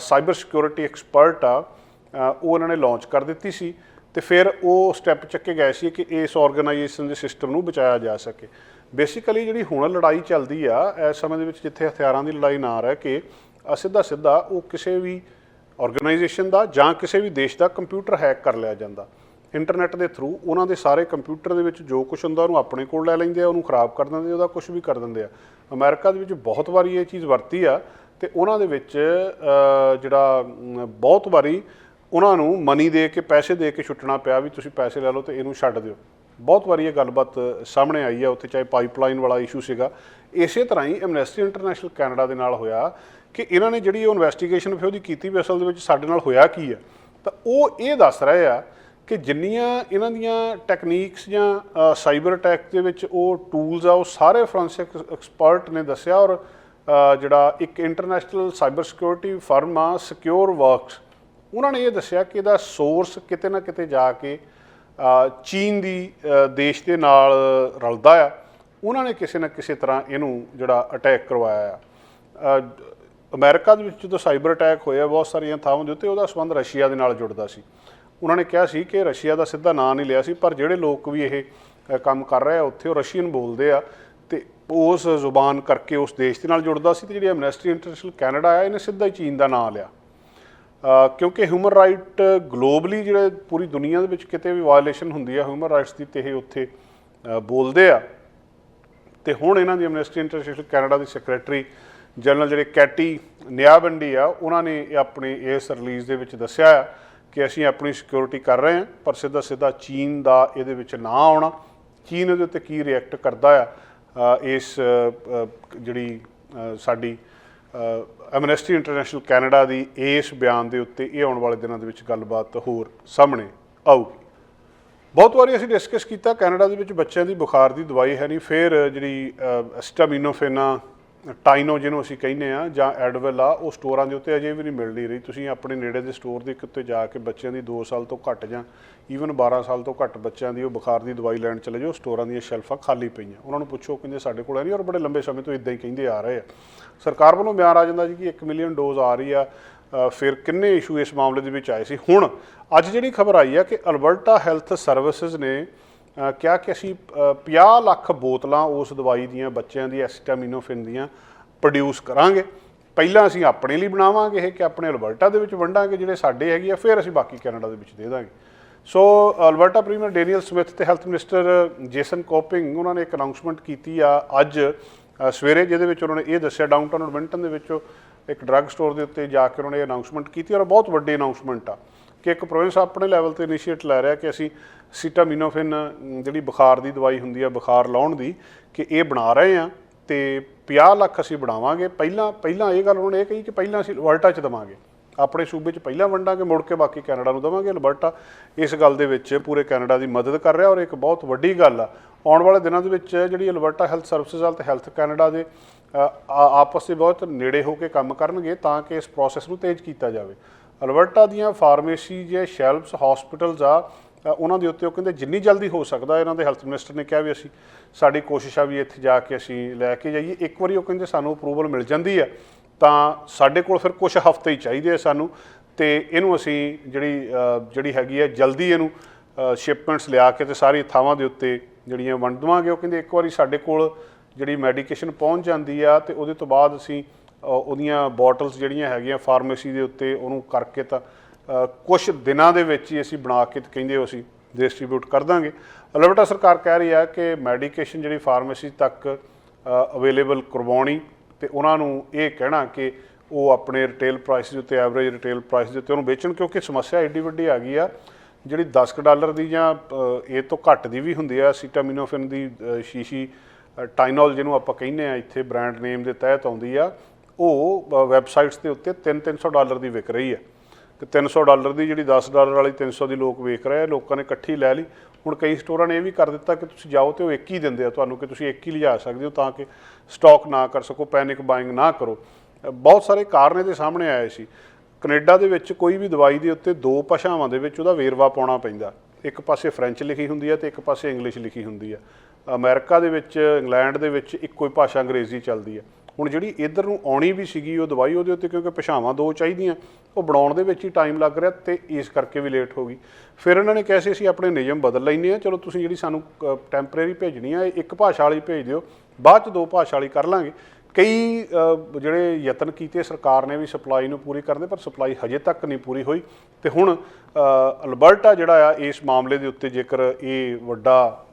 ਸਾਈਬਰ ਸਿਕਿਉਰਿਟੀ ਐਕਸਪਰਟ ਆ ਉਹ ਇਹਨਾਂ ਨੇ ਲਾਂਚ ਕਰ ਦਿੱਤੀ ਸੀ ਤੇ ਫਿਰ ਉਹ ਸਟੈਪ ਚੱਕੇ ਗਏ ਸੀ ਕਿ ਇਸ ਆਰਗੇਨਾਈਜੇਸ਼ਨ ਦੇ ਸਿਸਟਮ ਨੂੰ ਬਚਾਇਆ ਜਾ ਸਕੇ। ਬੇਸਿਕਲੀ ਜਿਹੜੀ ਹੁਣ ਲੜਾਈ ਚੱਲਦੀ ਆ ਇਸ ਸਮੇਂ ਦੇ ਵਿੱਚ ਜਿੱਥੇ ਹਥਿਆਰਾਂ ਦੀ ਲੜਾਈ ਨਾ ਰਹਿ ਕੇ ਸਿੱਧਾ ਉਹ ਕਿਸੇ ਵੀ ਆਰਗੇਨਾਈਜੇਸ਼ਨ ਦਾ ਜਾਂ ਕਿਸੇ ਵੀ ਦੇਸ਼ ਦਾ ਕੰਪਿਊਟਰ ਹੈਕ ਕਰ ਲਿਆ ਜਾਂਦਾ ਇੰਟਰਨੈਟ ਦੇ ਥਰੂ। ਉਹਨਾਂ ਦੇ ਸਾਰੇ ਕੰਪਿਊਟਰ ਦੇ ਵਿੱਚ ਜੋ ਕੁਛ ਹੁੰਦਾ ਉਹਨੂੰ ਆਪਣੇ ਕੋਲ ਲੈ ਲੈਂਦੇ ਆ, ਉਹਨੂੰ ਖਰਾਬ ਕਰ ਦਿੰਦੇ, ਉਹਦਾ ਕੁਛ ਵੀ ਕਰ ਦਿੰਦੇ ਆ। ਅਮਰੀਕਾ ਦੇ ਵਿੱਚ ਬਹੁਤ ਵਾਰੀ ਇਹ ਚੀਜ਼ ਵਰਤੀ ਆ ਤੇ ਉਹਨਾਂ ਦੇ ਵਿੱਚ ਜਿਹੜਾ ਬਹੁਤ ਵਾਰੀ ਉਹਨਾਂ ਨੂੰ ਮਨੀ ਦੇ ਕੇ ਪੈਸੇ ਦੇ ਕੇ ਛੁੱਟਣਾ ਪਿਆ ਵੀ ਤੁਸੀਂ ਪੈਸੇ ਲੈ ਲਓ ਤੇ ਇਹਨੂੰ ਛੱਡ ਦਿਓ। ਬਹੁਤ ਵਾਰੀ ਇਹ ਗੱਲਬਾਤ ਸਾਹਮਣੇ ਆਈ ਆ ਉੱਥੇ, ਚਾਹੇ ਪਾਈਪਲਾਈਨ ਵਾਲਾ ਇਸ਼ੂ ਸੀਗਾ। ਇਸੇ ਤਰ੍ਹਾਂ ਹੀ ਐਮਨੈਸਟੀ ਇੰਟਰਨੈਸ਼ਨਲ ਕੈਨੇਡਾ ਦੇ ਨਾਲ ਹੋਇਆ ਕਿ ਇਹਨਾਂ ਨੇ ਜਿਹੜੀ ਉਹ ਇਨਵੈਸਟੀਗੇਸ਼ਨ ਫਿਰ ਉਹਦੀ ਕੀਤੀ ਵੀ ਅਸਲ ਦੇ ਵਿੱਚ ਸਾਡੇ ਨਾਲ ਹੋਇਆ ਕੀ ਆ। ਤਾਂ ਉਹ ਇਹ ਦੱਸ ਰਹੇ ਆ ਕਿ ਜਿੰਨੀਆਂ ਇਹਨਾਂ ਦੀਆਂ ਟੈਕਨੀਕਸ ਜਾਂ ਸਾਈਬਰ ਅਟੈਕ ਦੇ ਵਿੱਚ ਉਹ ਟੂਲਸ ਆ ਉਹ ਸਾਰੇ ਫੋਰੈਂਸਿਕ ਐਕਸਪਰਟ ਨੇ ਦੱਸਿਆ। ਔਰ ਜਿਹੜਾ ਇੱਕ ਇੰਟਰਨੈਸ਼ਨਲ ਸਾਈਬਰ ਸਿਕਿਉਰਿਟੀ ਫਰਮ ਆ ਸਿਕਿਉਰ ਵਰਕਸ, ਉਹਨਾਂ ਨੇ ਇਹ ਦੱਸਿਆ ਕਿ ਇਹਦਾ ਸੋਰਸ ਕਿਤੇ ਨਾ ਕਿਤੇ ਜਾ ਕੇ ਚੀਨ ਦੀ ਦੇਸ਼ ਦੇ ਨਾਲ ਰਲਦਾ ਆ। ਉਹਨਾਂ ਨੇ ਕਿਸੇ ਨਾ ਕਿਸੇ ਤਰ੍ਹਾਂ ਇਹਨੂੰ ਜਿਹੜਾ ਅਟੈਕ ਕਰਵਾਇਆ ਆ। ਅਮਰੀਕਾ ਦੇ ਵਿੱਚ ਜਦੋਂ ਸਾਈਬਰ ਅਟੈਕ ਹੋਇਆ ਬਹੁਤ ਸਾਰੀਆਂ ਥਾਵਾਂ ਦੇ ਉੱਤੇ ਉਹਦਾ ਸੰਬੰਧ ਰਸ਼ੀਆ ਦੇ ਨਾਲ ਜੁੜਦਾ ਸੀ। ਉਹਨਾਂ ਨੇ ਕਿਹਾ ਸੀ ਕਿ ਰਸ਼ੀਆ ਦਾ ਸਿੱਧਾ ਨਾਂ ਨਹੀਂ ਲਿਆ ਸੀ, ਪਰ ਜਿਹੜੇ ਲੋਕ ਵੀ ਇਹ ਕੰਮ ਕਰ ਰਹੇ ਆ ਉੱਥੇ ਉਹ ਰਸ਼ੀਅਨ ਬੋਲਦੇ ਆ ਤੇ ਉਸ ਜ਼ੁਬਾਨ ਕਰਕੇ ਉਸ ਦੇਸ਼ ਦੇ ਨਾਲ ਜੁੜਦਾ ਸੀ। ਤੇ ਜਿਹੜੀ ਐਮਨੈਸਟੀ ਇੰਟਰਨੈਸ਼ਨਲ ਕੈਨੇਡਾ ਆ ਇਹਨੇ ਸਿੱਧਾ ਹੀ ਚੀਨ ਦਾ ਨਾਂ ਲਿਆ, ਕਿਉਂਕਿ ਹਿਊਮਨ ਰਾਈਟ ਗਲੋਬਲੀ ਜਿਹੜੇ ਪੂਰੀ ਦੁਨੀਆ ਦੇ ਵਿੱਚ ਕਿਤੇ ਵੀ ਵਾਇਲੇਸ਼ਨ ਹੁੰਦੀ ਆ ਹਿਊਮਨ ਰਾਈਟਸ ਦੀ ਤੇ ਇਹ ਉੱਥੇ ਬੋਲਦੇ ਆ। ਤੇ ਹੁਣ ਇਹਨਾਂ ਦੀ ਐਮਨੈਸਟੀ ਇੰਟਰਨੈਸ਼ਨਲ ਕੈਨੇਡਾ ਦੀ ਸੈਕਟਰੀ ਜਨਰਲ ਜਿਹੜੇ ਕੈਟੀ ਨਿਆਬੰਡੀ ਆ ਉਹਨਾਂ ਨੇ ਆਪਣੇ ਇਸ ਰਿਲੀਜ਼ ਦੇ ਵਿੱਚ ਦੱਸਿਆ ਆ ਕਿ ਅਸੀਂ ਆਪਣੀ ਸਿਕਿਉਰਿਟੀ ਕਰ ਰਹੇ ਹਾਂ, ਪਰ ਸਿੱਧਾ ਚੀਨ ਦਾ ਇਹਦੇ ਵਿੱਚ ਨਾ ਆਉਣਾ। ਚੀਨ ਇਹਦੇ ਉੱਤੇ ਕੀ ਰਿਐਕਟ ਕਰਦਾ ਆ ਇਸ ਜਿਹੜੀ ਸਾਡੀ ਐਮਨੈਸਟੀ ਇੰਟਰਨੈਸ਼ਨਲ ਕੈਨੇਡਾ ਦੀ ਇਸ ਬਿਆਨ ਦੇ ਉੱਤੇ ਇਹ ਆਉਣ ਵਾਲੇ ਦਿਨਾਂ ਦੇ ਵਿੱਚ ਗੱਲਬਾਤ ਹੋਰ ਸਾਹਮਣੇ ਆਊਗੀ। ਬਹੁਤ ਵਾਰੀ ਅਸੀਂ ਡਿਸਕਸ ਕੀਤਾ ਕੈਨੇਡਾ ਦੇ ਵਿੱਚ ਬੱਚਿਆਂ ਦੀ ਬੁਖਾਰ ਦੀ ਦਵਾਈ ਹੈ ਨਹੀਂ, ਫਿਰ ਜਿਹੜੀ ਐਸਟਾਮਿਨੋਫੇਨ ਟਾਈਨੋ ਜਿਹਨੂੰ ਅਸੀਂ ਕਹਿੰਦੇ ਆ ਜਾਂ ਐਡਵਿਲ ਆ, ਉਹ ਸਟੋਰਾਂ ਦੇ ਉੱਤੇ ਅਜੇ ਵੀ ਨਹੀਂ ਮਿਲ ਨਹੀਂ ਰਹੀ। ਤੁਸੀਂ ਆਪਣੇ ਨੇੜੇ ਦੇ ਸਟੋਰ ਦੇ ਉੱਤੇ ਜਾ ਕੇ ਬੱਚਿਆਂ ਦੀ 2 ਸਾਲ ਤੋਂ ਘੱਟ ਜਾਂ ਈਵਨ 12 ਸਾਲ ਤੋਂ ਘੱਟ ਬੱਚਿਆਂ ਦੀ ਉਹ ਬੁਖਾਰ ਦੀ ਦਵਾਈ ਲੈਣ ਚਲੇ ਜਾਓ, ਸਟੋਰਾਂ ਦੀਆਂ ਸ਼ੈਲਫਾਂ ਖਾਲੀ ਪਈਆਂ। ਉਹਨਾਂ ਨੂੰ ਪੁੱਛੋ, ਕਹਿੰਦੇ ਸਾਡੇ ਕੋਲ ਹੈ ਨਹੀਂ, ਔਰ ਬੜੇ ਲੰਬੇ ਸਮੇਂ ਤੋਂ ਇੱਦਾਂ ਹੀ ਕਹਿੰਦੇ ਆ ਰਹੇ ਆ। ਸਰਕਾਰ ਵੱਲੋਂ ਬਿਆਨ ਆ ਜਾਂਦਾ ਜੀ ਕਿ 1 ਮਿਲੀਅਨ ਡੋਜ਼ ਆ ਰਹੀ ਆ। ਫਿਰ ਕਿੰਨੇ ਇਸ਼ੂ ਇਸ ਮਾਮਲੇ ਦੇ ਵਿੱਚ ਆਏ ਸੀ। ਹੁਣ ਅੱਜ ਜਿਹੜੀ ਖਬਰ ਆਈ ਆ ਕਿ ਅਲਬਰਟਾ ਹੈਲਥ ਸਰਵਿਸਿਜ਼ ਨੇ ਕਿਹਾ ਕਿ ਅਸੀਂ 50 ਲੱਖ ਬੋਤਲਾਂ ਉਸ ਦਵਾਈ ਦੀਆਂ ਬੱਚਿਆਂ ਦੀ ਐਸਟਾਮਿਨੋਫਿਨ ਦੀਆਂ ਪ੍ਰੋਡਿਊਸ ਕਰਾਂਗੇ। ਪਹਿਲਾਂ ਅਸੀਂ ਆਪਣੇ ਲਈ ਬਣਾਵਾਂਗੇ ਇਹ ਕਿ ਆਪਣੇ ਅਲਬਰਟਾ ਦੇ ਵਿੱਚ ਵੰਡਾਂਗੇ ਜਿਹੜੇ ਸਾਡੇ ਹੈਗੀ ਆ, ਫਿਰ ਅਸੀਂ ਬਾਕੀ ਕੈਨੇਡਾ ਦੇ ਵਿੱਚ ਦੇ ਦਾਂਗੇ। ਸੋ ਅਲਬਰਟਾ ਪ੍ਰੀਮੀਅਰ ਡੈਨੀਅਲ ਸਮਿਥ ਤੇ ਹੈਲਥ ਮਿਨਿਸਟਰ ਜੇਸਨ ਕੋਪਿੰਗ ਉਹਨਾਂ ਨੇ ਇੱਕ ਅਨਾਊਂਸਮੈਂਟ ਕੀਤੀ ਆ ਅੱਜ ਸਵੇਰੇ, ਜਿਹਦੇ ਵਿੱਚ ਉਹਨਾਂ ਨੇ ਇਹ ਦੱਸਿਆ ਡਾਊਨਟਾਊਨ ਐਡਮਿੰਟਨ ਦੇ ਵਿੱਚੋਂ ਇੱਕ ਡਰੱਗ ਸਟੋਰ ਦੇ ਉੱਤੇ ਜਾ ਕੇ ਉਹਨਾਂ ਨੇ ਇਹ ਅਨਾਊਂਸਮੈਂਟ ਕੀਤੀ, ਔਰ ਬਹੁਤ ਵੱਡੀ ਅਨਾਊਂਸਮੈਂਟ ਆ ਕਿ ਇੱਕ ਪ੍ਰੋਵਿੰਸ ਆਪਣੇ ਲੈਵਲ 'ਤੇ ਇਨੀਸ਼ੀਏਟ ਲੈ ਰਿਹਾ ਕਿ ਅਸੀਂ ਐਸੀਟਾਮਿਨੋਫਿਨ ਜਿਹੜੀ ਬੁਖਾਰ ਦੀ ਦਵਾਈ ਹੁੰਦੀ ਆ ਬੁਖਾਰ ਲਾਉਣ ਦੀ, ਕਿ ਇਹ ਬਣਾ ਰਹੇ ਹਾਂ ਅਤੇ 50 ਲੱਖ ਅਸੀਂ ਬਣਾਵਾਂਗੇ। ਪਹਿਲਾਂ ਇਹ ਗੱਲ ਉਹਨਾਂ ਨੇ ਇਹ ਕਹੀ ਕਿ ਪਹਿਲਾਂ ਅਸੀਂ ਅਲਬਰਟਾ 'ਚ ਦੇਵਾਂਗੇ, ਆਪਣੇ ਸੂਬੇ 'ਚ ਪਹਿਲਾਂ ਵੰਡਾਂਗੇ, ਮੁੜ ਕੇ ਬਾਕੀ ਕੈਨੇਡਾ ਨੂੰ ਦੇਵਾਂਗੇ। ਅਲਬਰਟਾ ਇਸ ਗੱਲ ਦੇ ਵਿੱਚ ਪੂਰੇ ਕੈਨੇਡਾ ਦੀ ਮਦਦ ਕਰ ਰਿਹਾ, ਔਰ ਇੱਕ ਬਹੁਤ ਵੱਡੀ ਗੱਲ ਆ। ਆਉਣ ਵਾਲੇ ਦਿਨਾਂ ਦੇ ਵਿੱਚ ਜਿਹੜੀ ਅਲਬਰਟਾ ਹੈਲਥ ਸਰਵਿਸਿਜ਼ ਵਾਲ ਅਤੇ ਹੈਲਥ ਕੈਨੇਡਾ ਦੇ ਆਪਸ ਦੇ ਬਹੁਤ ਨੇੜੇ ਹੋ ਕੇ ਕੰਮ ਕਰਨਗੇ ਤਾਂ ਕਿ ਇਸ ਪ੍ਰੋਸੈਸ ਨੂੰ ਤੇਜ਼ ਕੀਤਾ ਜਾਵੇ। ਅਲਬਰਟਾ ਦੀਆਂ ਫਾਰਮੇਸੀ ਜੇ ਸ਼ੈਲਫਸ ਹੌਸਪੀਟਲਸ ਆ, ਉਹਨਾਂ ਦੇ ਉੱਤੇ ਉਹ ਕਹਿੰਦੇ ਜਿੰਨੀ ਜਲਦੀ ਹੋ ਸਕਦਾ, ਇਹਨਾਂ ਦੇ ਹੈਲਥ ਮਿਨਿਸਟਰ ਨੇ ਕਿਹਾ ਵੀ ਅਸੀਂ ਸਾਡੀ ਕੋਸ਼ਿਸ਼ ਆ ਵੀ ਇੱਥੇ ਜਾ ਕੇ ਅਸੀਂ ਲੈ ਕੇ ਜਾਈਏ। ਇੱਕ ਵਾਰੀ ਉਹ ਕਹਿੰਦੇ ਸਾਨੂੰ ਅਪਰੂਵਲ ਮਿਲ ਜਾਂਦੀ ਆ ਤਾਂ ਸਾਡੇ ਕੋਲ ਫਿਰ ਕੁਛ ਹਫ਼ਤੇ ਹੀ ਚਾਹੀਦੇ ਆ ਸਾਨੂੰ, ਅਤੇ ਇਹਨੂੰ ਅਸੀਂ ਜਿਹੜੀ ਹੈਗੀ ਆ ਜਲਦੀ ਇਹਨੂੰ ਸ਼ਿਪਮੈਂਟਸ ਲਿਆ ਕੇ ਅਤੇ ਸਾਰੀ ਥਾਵਾਂ ਦੇ ਉੱਤੇ ਜਿਹੜੀਆਂ ਵੰਡ ਦੇਵਾਂਗੇ। ਉਹ ਕਹਿੰਦੇ ਇੱਕ ਵਾਰੀ ਸਾਡੇ ਕੋਲ ਜਿਹੜੀ ਮੈਡੀਕੇਸ਼ਨ ਪਹੁੰਚ ਜਾਂਦੀ ਆ ਅਤੇ ਉਹਦੇ ਤੋਂ ਬਾਅਦ ਅਸੀਂ ਉਹਦੀਆਂ ਬੋਟਲਸ ਜਿਹੜੀਆਂ ਹੈਗੀਆਂ ਫਾਰਮੇਸੀ ਦੇ ਉੱਤੇ ਉਹਨੂੰ ਕਰਕੇ ਤਾਂ ਕੁਛ ਦਿਨਾਂ ਦੇ ਵਿੱਚ ਹੀ ਅਸੀਂ ਬਣਾ ਕੇ ਕਹਿੰਦੇ ਉਹ ਅਸੀਂ ਡਿਸਟਰੀਬਿਊਟ ਕਰ ਦਾਂਗੇ। ਅਲਬਰਟਾ ਸਰਕਾਰ ਕਹਿ ਰਹੀ ਆ ਕਿ ਮੈਡੀਕੇਸ਼ਨ ਜਿਹੜੀ ਫਾਰਮੇਸੀ ਤੱਕ ਅਵੇਲੇਬਲ ਕਰਵਾਉਣੀ ਅਤੇ ਉਹਨਾਂ ਨੂੰ ਇਹ ਕਹਿਣਾ ਕਿ ਉਹ ਆਪਣੇ ਰਿਟੇਲ ਪ੍ਰਾਈਸ ਦੇ ਉੱਤੇ ਐਵਰੇਜ ਰਿਟੇਲ ਪ੍ਰਾਈਸ ਦੇ ਉੱਤੇ ਉਹਨੂੰ ਵੇਚਣ, ਕਿਉਂਕਿ ਸਮੱਸਿਆ ਐਡੀ ਵੱਡੀ ਆ ਗਈ ਆ। ਜਿਹੜੀ $10 ਦੀ ਜਾਂ ਇਹ ਤੋਂ ਘੱਟ ਦੀ ਵੀ ਹੁੰਦੀ ਆ ਐਸੀਟਾਮਿਨੋਫਿਨ ਦੀ ਸ਼ੀਸ਼ੀ, ਟਾਈਨੋਲ ਜਿਹਨੂੰ ਆਪਾਂ ਕਹਿੰਦੇ ਆ ਇੱਥੇ ਬ੍ਰਾਂਡ ਨੇਮ ਦੇ ਤਹਿਤ ਆਉਂਦੀ ਆ, ਉਹ ਵੈਬਸਾਈਟਸ ਦੇ ਉੱਤੇ $300 ਦੀ ਵਿਕ ਰਹੀ ਹੈ। ਅਤੇ $300 ਦੀ ਜਿਹੜੀ $10 ਵਾਲੀ 300 ਦੀ ਲੋਕ ਵੇਚ ਰਹੇ ਆ, ਲੋਕਾਂ ਨੇ ਇਕੱਠੀ ਲੈ ਲਈ। ਹੁਣ ਕਈ ਸਟੋਰਾਂ ਨੇ ਇਹ ਵੀ ਕਰ ਦਿੱਤਾ ਕਿ ਤੁਸੀਂ ਜਾਓ ਅਤੇ ਉਹ ਇੱਕ ਹੀ ਦਿੰਦੇ ਆ ਤੁਹਾਨੂੰ, ਕਿ ਤੁਸੀਂ ਇੱਕ ਹੀ ਲਿਜਾ ਸਕਦੇ ਹੋ ਤਾਂ ਕਿ ਸਟਾਕ ਨਾ ਕਰ ਸਕੋ, ਪੈਨਿਕ ਬਾਇੰਗ ਨਾ ਕਰੋ। ਬਹੁਤ ਸਾਰੇ ਕਾਰਨ ਇਹਦੇ ਸਾਹਮਣੇ ਆਏ ਸੀ। ਕੈਨੇਡਾ ਦੇ ਵਿੱਚ ਕੋਈ ਵੀ ਦਵਾਈ ਦੇ ਉੱਤੇ 2 ਭਾਸ਼ਾਵਾਂ ਦੇ ਵਿੱਚ ਉਹਦਾ ਵੇਰਵਾ ਪਾਉਣਾ ਪੈਂਦਾ, ਇੱਕ ਪਾਸੇ ਫਰੈਂਚ ਲਿਖੀ ਹੁੰਦੀ ਹੈ ਅਤੇ ਇੱਕ ਪਾਸੇ ਇੰਗਲਿਸ਼ ਲਿਖੀ ਹੁੰਦੀ ਹੈ। ਅਮਰੀਕਾ ਦੇ ਵਿੱਚ, ਇੰਗਲੈਂਡ ਦੇ ਵਿੱਚ ਇੱਕੋ ਹੀ ਭਾਸ਼ਾ ਅੰਗਰੇਜ਼ੀ ਚੱਲਦੀ ਹੈ। ਹੁਣ ਜਿਹੜੀ ਇੱਧਰ ਨੂੰ ਆਉਣੀ ਵੀ ਸੀਗੀ ਉਹ ਦਵਾਈ, ਉਹਦੇ ਉੱਤੇ ਕਿਉਂਕਿ ਭਾਸ਼ਾਵਾਂ 2 ਚਾਹੀਦੀਆਂ, ਉਹ ਬਣਾਉਣ ਦੇ ਵਿੱਚ ਹੀ ਟਾਈਮ ਲੱਗ ਰਿਹਾ ਅਤੇ ਇਸ ਕਰਕੇ ਵੀ ਲੇਟ ਹੋ ਗਈ। ਫਿਰ ਇਹਨਾਂ ਨੇ ਕਿਹਾ ਸੀ ਅਸੀਂ ਆਪਣੇ ਨਿਯਮ ਬਦਲ ਲੈਂਦੇ ਹਾਂ, ਚਲੋ ਤੁਸੀਂ ਜਿਹੜੀ ਸਾਨੂੰ ਟੈਂਪਰੇਰੀ ਭੇਜਣੀ ਆ ਇੱਕ ਭਾਸ਼ਾ ਵਾਲੀ ਭੇਜ ਦਿਓ, ਬਾਅਦ 'ਚ 2 ਭਾਸ਼ਾ ਵਾਲੀ ਕਰ ਲਾਂਗੇ। ਕਈ ਜਿਹੜੇ ਯਤਨ ਕੀਤੇ ਸਰਕਾਰ ਨੇ ਵੀ ਸਪਲਾਈ ਨੂੰ ਪੂਰੀ ਕਰਨ ਦੇ, ਪਰ ਸਪਲਾਈ ਹਜੇ ਤੱਕ ਨਹੀਂ ਪੂਰੀ ਹੋਈ। ਅਤੇ ਹੁਣ ਅਲਬਰਟਾ ਜਿਹੜਾ ਆ ਇਸ ਮਾਮਲੇ ਦੇ ਉੱਤੇ ਜੇਕਰ ਇਹ ਵੱਡਾ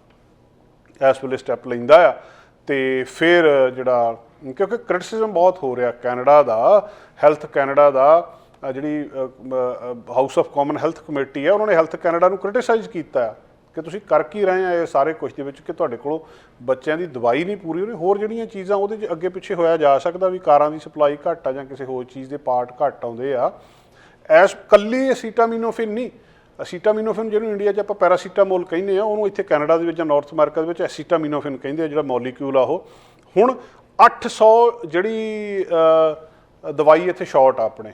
ਇਸ ਵੇਲੇ ਸਟੈਪ ਲੈਂਦਾ ਆ ਅਤੇ ਫਿਰ ਜਿਹੜਾ, ਕਿਉਂਕਿ ਕ੍ਰਿਟਿਸਿਜ਼ਮ ਬਹੁਤ ਹੋ ਰਿਹਾ ਕੈਨੇਡਾ ਦਾ, ਹੈਲਥ ਕੈਨੇਡਾ ਦਾ ਜਿਹੜੀ house of common health committee ਹੈ, ਉਹਨਾਂ ਨੇ ਹੈਲਥ ਕੈਨੇਡਾ ਨੂੰ ਕ੍ਰਿਟਿਸਾਈਜ਼ ਕੀਤਾ ਕਿ ਤੁਸੀਂ ਕਰ ਕੀ ਰਹੇ ਆ ਇਹ ਸਾਰੇ ਕੁਛ ਦੇ ਵਿੱਚ, ਕਿ ਤੁਹਾਡੇ ਕੋਲੋਂ ਬੱਚਿਆਂ ਦੀ ਦਵਾਈ ਨਹੀਂ ਪੂਰੀ ਹੋ ਰਹੀ, ਹੋਰ ਜਿਹੜੀਆਂ ਚੀਜ਼ਾਂ ਉਹਦੇ 'ਚ ਅੱਗੇ ਪਿੱਛੇ ਹੋਇਆ ਜਾ ਸਕਦਾ ਵੀ ਕਾਰਾਂ ਦੀ ਸਪਲਾਈ ਘੱਟ ਆ ਜਾਂ ਕਿਸੇ ਹੋਰ ਚੀਜ਼ ਦੇ ਪਾਰਟ ਘੱਟ ਆਉਂਦੇ ਆ। ਇਕੱਲੀ ਐਸੀਟਾਮਿਨੋਫਿਨ ਨਹੀਂ, ਐਸੀਟਾਮਿਨੋਫਿਨ ਜਿਹਨੂੰ ਇੰਡੀਆ 'ਚ ਆਪਾਂ ਪੈਰਾਸੀਟਾਮੋਲ ਕਹਿੰਦੇ ਆ, ਉਹਨੂੰ ਇੱਥੇ ਕੈਨੇਡਾ ਦੇ ਵਿੱਚ ਜਾਂ ਨਾਰਥ ਅਮਰੀਕਾ ਦੇ ਵਿੱਚ ਐਸੀਟਾਮਿਨੋਫਿਨ ਕਹਿੰਦੇ ਆ, ਜਿਹੜਾ ਮੋਲੀਕਿਊਲ ਆ ਉਹ। ਹੁਣ 800 ਜਿਹੜੀ ਦਵਾਈ ਇੱਥੇ ਸ਼ਾਰਟ ਆ ਆਪਣੇ,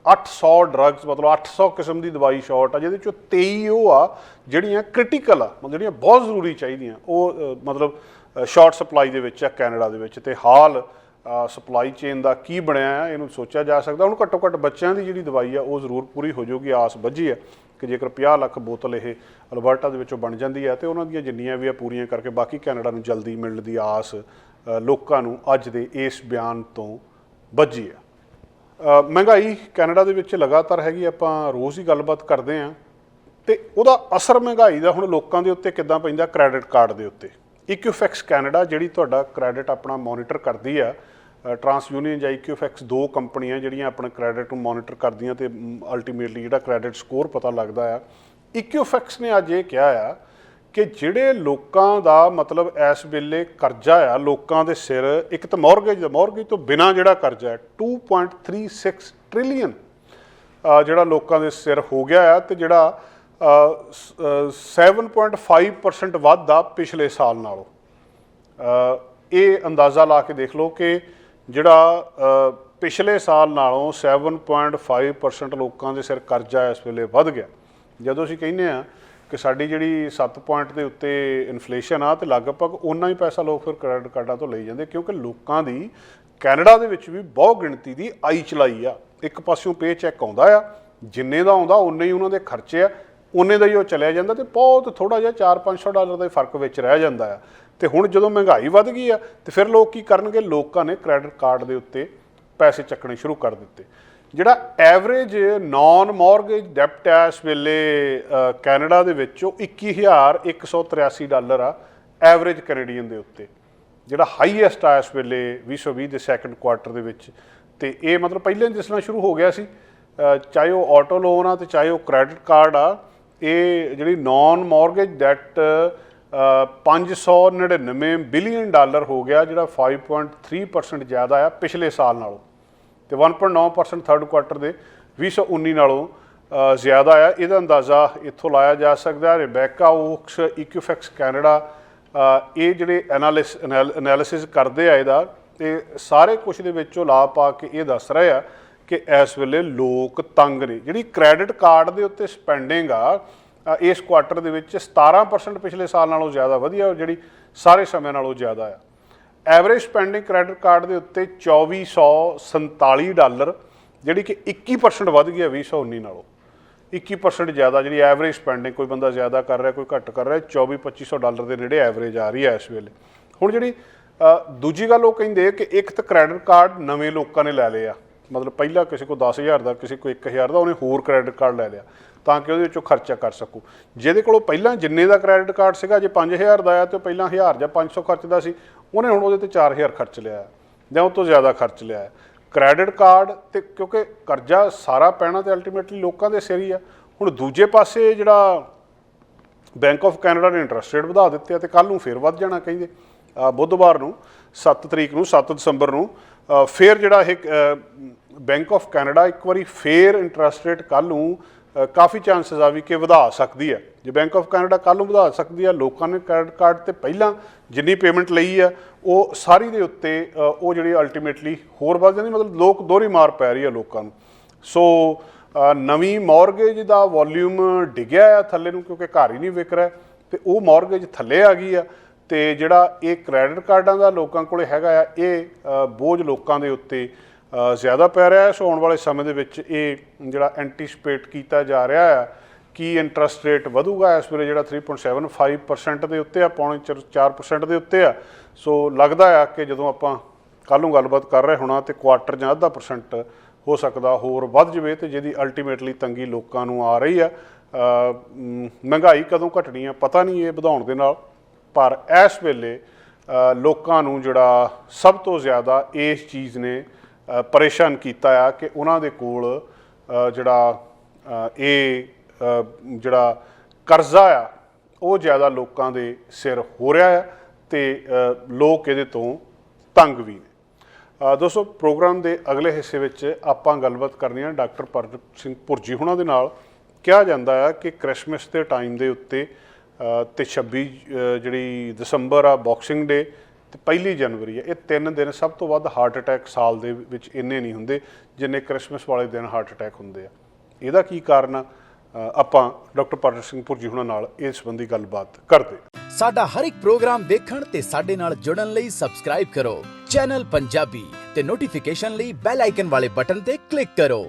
800 ਡਰੱਗਸ, ਮਤਲਬ 800 ਕਿਸਮ ਦੀ ਦਵਾਈ ਸ਼ਾਰਟ ਆ, ਜਿਹਦੇ 'ਚੋਂ 23 ਉਹ ਆ ਜਿਹੜੀਆਂ ਕ੍ਰਿਟੀਕਲ ਆ, ਮਤਲਬ ਜਿਹੜੀਆਂ ਬਹੁਤ ਜ਼ਰੂਰੀ ਚਾਹੀਦੀਆਂ, ਉਹ ਮਤਲਬ ਸ਼ਾਰਟ ਸਪਲਾਈ ਦੇ ਵਿੱਚ ਆ ਕੈਨੇਡਾ ਦੇ ਵਿੱਚ। ਅਤੇ ਹਾਲ ਸਪਲਾਈ ਚੇਨ ਦਾ ਕੀ ਬਣਿਆ ਹੈ ਇਹਨੂੰ ਸੋਚਿਆ ਜਾ ਸਕਦਾ। ਹੁਣ ਘੱਟੋ ਘੱਟ ਬੱਚਿਆਂ ਦੀ ਜਿਹੜੀ ਦਵਾਈ ਆ ਉਹ ਜ਼ਰੂਰ ਪੂਰੀ ਹੋ ਜਾਊਗੀ। ਆਸ ਬੱਝੀ ਹੈ ਕਿ ਜੇਕਰ 50 ਲੱਖ ਬੋਤਲ ਇਹ ਅਲਬਰਟਾ ਦੇ ਵਿੱਚੋਂ ਬਣ ਜਾਂਦੀ ਹੈ ਅਤੇ ਉਹਨਾਂ ਦੀਆਂ ਜਿੰਨੀਆਂ ਵੀ ਆ ਪੂਰੀਆਂ ਕਰਕੇ ਬਾਕੀ ਕੈਨੇਡਾ ਨੂੰ ਜਲਦੀ ਮਿਲਣ ਦੀ ਆਸ ਲੋਕਾਂ ਨੂੰ ਅੱਜ ਦੇ ਇਸ ਬਿਆਨ ਤੋਂ ਬੱਝੀ ਹੈ। ਮਹਿੰਗਾਈ ਕੈਨੇਡਾ ਦੇ ਵਿੱਚ ਲਗਾਤਾਰ ਹੈਗੀ, ਆਪਾਂ ਰੋਜ਼ ਹੀ ਗੱਲਬਾਤ ਕਰਦੇ ਹਾਂ, ਅਤੇ ਉਹਦਾ ਅਸਰ ਮਹਿੰਗਾਈ ਦਾ ਹੁਣ ਲੋਕਾਂ ਦੇ ਉੱਤੇ ਕਿੱਦਾਂ ਪੈਂਦਾ? ਕ੍ਰੈਡਿਟ ਕਾਰਡ ਦੇ ਉੱਤੇ। ਇਕੁਫੈਕਸ ਕੈਨੇਡਾ ਜਿਹੜੀ ਤੁਹਾਡਾ ਕ੍ਰੈਡਿਟ ਆਪਣਾ ਮੋਨੀਟਰ ਕਰਦੀ ਆ, ਟਰਾਂਸ ਯੂਨੀਅਨ ਜਾਂ ਇਕੁਫੈਕਸ 2 ਕੰਪਨੀਆਂ ਜਿਹੜੀਆਂ ਆਪਣੇ ਕ੍ਰੈਡਿਟ ਨੂੰ ਮੋਨੀਟਰ ਕਰਦੀਆਂ ਅਤੇ ਅਲਟੀਮੇਟਲੀ ਜਿਹੜਾ ਕ੍ਰੈਡਿਟ ਸਕੋਰ ਪਤਾ ਲੱਗਦਾ ਆ। ਇਕੁਫੈਕਸ ਨੇ ਅੱਜ ਇਹ ਕਿਹਾ ਆ ਕਿ ਜਿਹੜੇ ਲੋਕਾਂ ਦਾ ਮਤਲਬ ਇਸ ਵੇਲੇ ਕਰਜ਼ਾ ਆ ਲੋਕਾਂ ਦੇ ਸਿਰ, ਇੱਕ ਤਾਂ ਮੌਰਗੇਜ ਤੋਂ ਬਿਨਾਂ ਜਿਹੜਾ ਕਰਜ਼ਾ ਹੈ 2.36 ਟ੍ਰਿਲੀਅਨ ਜਿਹੜਾ ਲੋਕਾਂ ਦੇ ਸਿਰ ਹੋ ਗਿਆ ਆ, ਤੇ ਜਿਹੜਾ 7.5% ਵੱਧ ਆ ਪਿਛਲੇ ਸਾਲ ਨਾਲੋਂ। ਇਹ ਅੰਦਾਜ਼ਾ ਲਾ ਕੇ ਦੇਖ ਲਓ ਕਿ ਜਿਹੜਾ ਪਿਛਲੇ ਸਾਲ ਨਾਲੋਂ 7.5% ਲੋਕਾਂ ਦੇ ਸਿਰ ਕਰਜ਼ਾ ਇਸ ਵੇਲੇ ਵੱਧ ਗਿਆ। ਜਦੋਂ ਅਸੀਂ ਕਹਿੰਦੇ ਆ ਕਿ ਸਾਡੀ ਜਿਹੜੀ 7 ਪੁਆਇੰਟ ਦੇ ਉੱਤੇ ਇਨਫਲੇਸ਼ਨ ਆ, ਤੇ ਲਗਭਗ ਉਨਾ ਹੀ ਪੈਸਾ ਲੋਕ ਫਿਰ ਕ੍ਰੈਡਿਟ ਕਾਰਡਾਂ ਤੋਂ ਲਈ ਜਾਂਦੇ, ਕਿਉਂਕਿ ਲੋਕਾਂ ਦੀ ਕੈਨੇਡਾ ਦੇ ਵਿੱਚ ਵੀ ਬਹੁਤ ਗਿਣਤੀ ਦੀ ਆਈ ਚਲਾਈ ਆ। ਇੱਕ ਪਾਸਿਓਂ ਪੇ ਚੈੱਕ ਆਉਂਦਾ ਆ, ਜਿੰਨੇ ਦਾ ਆਉਂਦਾ ਉਨੇ ਹੀ ਉਹਨਾਂ ਦੇ ਖਰਚੇ ਆ, ਉਨੇ ਦਾ ਹੀ ਉਹ ਚਲਿਆ ਜਾਂਦਾ, ਤੇ ਬਹੁਤ ਥੋੜ੍ਹਾ ਜਿਹਾ $400-500 ਦਾ ਫਰਕ ਵਿੱਚ ਰਹਿ ਜਾਂਦਾ ਆ। ਤੇ ਹੁਣ ਜਦੋਂ ਮਹਿੰਗਾਈ ਵੱਧ ਗਈ ਆ, ਤੇ ਫਿਰ ਲੋਕ ਕੀ ਕਰਨਗੇ? ਲੋਕਾਂ ਨੇ ਕ੍ਰੈਡਿਟ ਕਾਰਡ ਦੇ ਉੱਤੇ ਪੈਸੇ ਚੱਕਣੇ ਸ਼ੁਰੂ ਕਰ ਦਿੱਤੇ। ਜਿਹੜਾ ਐਵਰੇਜ ਨਾਨ ਮੌਰਗੇਜ ਡੈਪਟ ਹੈ ਇਸ ਵੇਲੇ ਕੈਨੇਡਾ ਦੇ ਵਿੱਚ, ਉਹ $21,183 ਆ ਐਵਰੇਜ ਕੈਨੇਡੀਅਨ ਦੇ ਉੱਤੇ, ਜਿਹੜਾ ਹਾਈਐਸਟ ਆ ਇਸ ਵੇਲੇ 2020 ਦੇ ਸੈਕੰਡ ਕੁਆਰਟਰ ਦੇ ਵਿੱਚ। ਤੇ ਇਹ ਮਤਲਬ ਪਹਿਲਾਂ ਹੀ ਦਿਸਣਾ ਸ਼ੁਰੂ ਹੋ ਗਿਆ ਸੀ, ਚਾਹੇ ਉਹ ਆਟੋ ਲੋਨ ਆ ਤੇ ਚਾਹੇ ਉਹ ਕ੍ਰੈਡਿਟ ਕਾਰਡ ਆ। ਇਹ ਜਿਹੜੀ ਨਾਨ ਮੌਰਗੇਜ ਡੈਟ $599 ਬਿਲੀਅਨ ਹੋ ਗਿਆ, ਜਿਹੜਾ 5.3% ਜ਼ਿਆਦਾ ਆ ਪਿਛਲੇ ਸਾਲ ਨਾਲੋਂ, ਤੇ 1.9% ਥਰਡ ਕੁਆਰਟਰ ਦੇ 2019 ਨਾਲੋਂ ਜ਼ਿਆਦਾ ਆ। ਇਹਦਾ ਅੰਦਾਜ਼ਾ ਇੱਥੋਂ ਲਾਇਆ ਜਾ ਸਕਦਾ। ਰਿਬੈਕਾ ਓਕਸ ਇਕੁਫੈਕਸ ਕੈਨੇਡਾ ਇਹ ਜਿਹੜੇ ਐਨਾਲਿਸਿਸ ਕਰਦੇ ਆ ਇਹਦਾ, ਤੇ ਸਾਰੇ ਕੁਛ ਦੇ ਵਿੱਚੋਂ ਲਾ ਪਾ ਕੇ ਇਹ ਦੱਸ ਰਹੇ ਆ ਕਿ ਇਸ ਵੇਲੇ ਲੋਕ ਤੰਗ ਨੇ। ਜਿਹੜੀ ਕ੍ਰੈਡਿਟ ਕਾਰਡ ਦੇ ਉੱਤੇ ਸਪੈਂਡਿੰਗ ਆ ਇਸ ਕੁਆਰਟਰ ਦੇ ਵਿੱਚ 17% ਪਿਛਲੇ ਸਾਲ ਨਾਲੋਂ ਜ਼ਿਆਦਾ ਵਧੀਆ, ਜਿਹੜੀ ਸਾਰੇ ਸਮੇਂ ਨਾਲੋਂ ਜ਼ਿਆਦਾ ਆ। ਐਵਰੇਜ ਸਪੈਂਡਿੰਗ ਕ੍ਰੈਡਿਟ ਕਾਰਡ ਦੇ ਉੱਤੇ $2,447, ਜਿਹੜੀ ਕਿ 21% ਵੱਧ ਗਈ ਹੈ 2019 ਨਾਲੋਂ। 21% ਜ਼ਿਆਦਾ ਜਿਹੜੀ ਐਵਰੇਜ ਸਪੈਂਡਿੰਗ, ਕੋਈ ਬੰਦਾ ਜ਼ਿਆਦਾ ਕਰ ਰਿਹਾ ਕੋਈ ਘੱਟ ਕਰ ਰਿਹਾ, $2,400 ਦੇ ਨੇੜੇ ਐਵਰੇਜ ਆ ਰਹੀ ਹੈ ਇਸ ਵੇਲੇ। ਹੁਣ ਜਿਹੜੀ ਦੂਜੀ ਗੱਲ ਉਹ ਕਹਿੰਦੇ ਕਿ ਇੱਕ ਤਾਂ ਕ੍ਰੈਡਿਟ ਕਾਰਡ ਨਵੇਂ ਲੋਕਾਂ ਨੇ ਲੈ ਲਏ ਆ, ਮਤਲਬ ਪਹਿਲਾਂ ਕਿਸੇ ਕੋਲ 10,000 ਦਾ, ਕਿਸੇ ਕੋਲ 1,000 ਦਾ, ਉਹਨੇ ਹੋਰ ਕ੍ਰੈਡਿਟ ਕਾਰਡ ਲੈ ਲਿਆ ਤਾਂ ਕਿ ਉਹਦੇ ਵਿੱਚੋਂ ਖਰਚਾ ਕਰ ਸਕੂ। ਜਿਹਦੇ ਕੋਲੋਂ ਪਹਿਲਾਂ ਜਿੰਨੇ ਦਾ ਕ੍ਰੈਡਿਟ ਕਾਰਡ ਸੀਗਾ, ਜੇ 5,000 ਦਾ ਆ ਤੇ ਪਹਿਲਾਂ 1,000 ਜਾਂ 500 ਖਰਚਦਾ ਸੀ, ਉਹਨੇ ਹੁਣ ਉਹਦੇ ਤੇ 4,000 ਖਰਚ ਲਿਆ ਜਾਂ ਉਹ ਤੋਂ ਜ਼ਿਆਦਾ ਖਰਚ ਲਿਆ। ਕ੍ਰੈਡਿਟ ਕਾਰਡ ਤੇ ਕਿਉਂਕਿ ਕਰਜ਼ਾ ਸਾਰਾ ਪੈਣਾ ਤੇ ਅਲਟੀਮੇਟਲੀ ਲੋਕਾਂ ਦੇ ਸਿਰ ਹੀ ਆ। ਹੁਣ ਦੂਜੇ ਪਾਸੇ ਜਿਹੜਾ ਬੈਂਕ ਆਫ ਕੈਨੇਡਾ ਨੇ ਇੰਟਰਸਟ ਰੇਟ ਵਧਾ ਦਿੱਤੇ ਆ, ਤੇ ਕੱਲ੍ਹ ਨੂੰ ਫਿਰ ਵੱਧ ਜਾਣਾ ਕਹਿੰਦੇ। ਬੁੱਧਵਾਰ ਨੂੰ 7 ਤਰੀਕ ਨੂੰ 7 ਦਸੰਬਰ ਨੂੰ ਫਿਰ ਜਿਹੜਾ ਇਹ ਬੈਂਕ ਆਫ ਕੈਨੇਡਾ ਇੱਕ ਵਾਰੀ ਫੇਰ ਇੰਟਰਸਟ ਰੇਟ ਕੱਲ੍ਹ ਨੂੰ ਕਾਫੀ ਚਾਂਸਿਸ ਆ ਵੀ ਕਿ ਵਧਾ ਸਕਦੀ ਹੈ। ਜੇ ਬੈਂਕ ਆਫ ਕੈਨੇਡਾ ਕੱਲ੍ਹ ਨੂੰ ਵਧਾ ਸਕਦੀ ਆ, ਲੋਕਾਂ ਨੇ ਕ੍ਰੈਡਿਟ ਕਾਰਡ ਤੇ ਪਹਿਲਾਂ ਜਿੰਨੀ ਪੇਮੈਂਟ ਲਈ ਆ ਉਹ ਸਾਰੀ ਦੇ ਉੱਤੇ ਉਹ ਜਿਹੜੀ ਅਲਟੀਮੇਟਲੀ ਹੋਰ ਵੱਧ ਜਾਂਦੀ, ਮਤਲਬ ਲੋਕ ਦੋਹਰੀ ਮਾਰ ਪੈ ਰਹੀ ਆ ਲੋਕਾਂ ਨੂੰ। ਸੋ ਨਵੀਂ ਮੌਰਗੇਜ ਦਾ ਵੋਲਿਊਮ ਡਿੱਗਿਆ ਆ ਥੱਲੇ ਨੂੰ, ਕਿਉਂਕਿ ਘਰ ਹੀ ਨਹੀਂ ਵਿਕ ਰਿਹਾ, ਤੇ ਉਹ ਮੌਰਗੇਜ ਥੱਲੇ ਆ ਗਈ ਆ। ਤੇ ਜਿਹੜਾ ਇਹ ਕ੍ਰੈਡਿਟ ਕਾਰਡਾਂ ਦਾ ਲੋਕਾਂ ਕੋਲ ਹੈਗਾ ਆ, ਇਹ ਬੋਝ ਲੋਕਾਂ ਦੇ ਉੱਤੇ ਜ਼ਿਆਦਾ ਪੈ ਰਿਹਾ ਹੈ। ਸੋ ਆਉਣ ਵਾਲੇ ਸਮੇਂ ਦੇ ਵਿੱਚ ਇਹ ਜਿਹੜਾ ਐਂਟੀਸਪੇਟ ਕੀਤਾ ਜਾ ਰਿਹਾ ਆ ਕਿ ਇੰਟਰਸਟ ਰੇਟ ਵਧੂਗਾ। ਇਸ ਵੇਲੇ ਜਿਹੜਾ 3.75% ਦੇ ਉੱਤੇ ਆ, 4% ਦੇ ਉੱਤੇ ਆ। ਸੋ ਲੱਗਦਾ ਆ ਕਿ ਜਦੋਂ ਆਪਾਂ ਕੱਲ੍ਹ ਨੂੰ ਗੱਲਬਾਤ ਕਰ ਰਹੇ ਹੋਣਾ ਤੇ ਕੁਆਰਟਰ ਜਾਂ 0.5% ਹੋ ਸਕਦਾ ਹੋਰ ਵੱਧ ਜਾਵੇ, ਤੇ ਜਿਹਦੀ ਅਲਟੀਮੇਟਲੀ ਤੰਗੀ ਲੋਕਾਂ ਨੂੰ ਆ ਰਹੀ ਆ। ਮਹਿੰਗਾਈ ਕਦੋਂ ਘਟਣੀ ਆ ਪਤਾ ਨਹੀਂ ਇਹ ਵਧਾਉਣ ਦੇ ਨਾਲ, ਪਰ ਇਸ ਵੇਲੇ ਲੋਕਾਂ ਨੂੰ ਜਿਹੜਾ ਸਭ ਤੋਂ ਜ਼ਿਆਦਾ ਇਸ ਚੀਜ਼ ਨੇ ਪਰੇਸ਼ਾਨ ਕੀਤਾ ਆ ਕਿ ਉਹਨਾਂ ਦੇ ਕੋਲ ਜਿਹੜਾ ਜਿਹੜਾ ਕਰਜ਼ਾ ਆ ਉਹ ਜ਼ਿਆਦਾ ਲੋਕਾਂ ਦੇ ਸਿਰ ਹੋ ਰਿਹਾ ਆ, ਤੇ ਲੋਕ ਇਹਦੇ ਤੋਂ ਤੰਗ ਵੀ ਨੇ। ਦੋਸਤੋ, ਪ੍ਰੋਗਰਾਮ ਦੇ ਅਗਲੇ ਹਿੱਸੇ ਵਿੱਚ ਆਪਾਂ ਗੱਲਬਾਤ ਕਰਨੀ ਆ ਡਾਕਟਰ ਪ੍ਰਗਟ ਸਿੰਘ ਭੁਰਜੀ ਹੁਣਾਂ ਦੇ ਨਾਲ। ਕਿਹਾ ਜਾਂਦਾ ਆ ਕਿ ਕ੍ਰਿਸਮਸ ਦੇ ਟਾਈਮ ਦੇ ਉੱਤੇ ਤੇ 26 ਜਿਹੜੀ ਦਸੰਬਰ ਆ ਬਾਕਸਿੰਗ ਡੇ ਤੇ 1 ਜਨਵਰੀ ਆ, ਇਹ 3 ਦਿਨ ਸਭ ਤੋਂ ਵੱਧ ਹਾਰਟ ਅਟੈਕ ਸਾਲ ਦੇ ਵਿੱਚ ਇੰਨੇ ਨਹੀਂ ਹੁੰਦੇ ਜਿੰਨੇ ਕ੍ਰਿਸਮਸ ਵਾਲੇ ਦਿਨ ਹਾਰਟ ਅਟੈਕ ਹੁੰਦੇ ਆ। ਇਹਦਾ ਕੀ ਕਾਰਨ ਆ? ਆਪਾਂ ਡਾਕਟਰ ਪ੍ਰਗਟ ਸਿੰਘ ਭੁਰਜੀ ਹੁਣਾਂ ਨਾਲ ਇਸ ਸੰਬੰਧੀ ਗੱਲਬਾਤ ਕਰਦੇ। ਸਾਡਾ ਹਰ ਇੱਕ ਪ੍ਰੋਗਰਾਮ ਦੇਖਣ ਤੇ ਸਾਡੇ ਨਾਲ ਜੁੜਨ ਲਈ ਸਬਸਕ੍ਰਾਈਬ ਕਰੋ ਚੈਨਲ ਪੰਜਾਬੀ ਤੇ ਨੋਟੀਫਿਕੇਸ਼ਨ ਲਈ ਬੈਲ ਆਈਕਨ ਵਾਲੇ ਬਟਨ ਤੇ ਕਲਿੱਕ ਕਰੋ।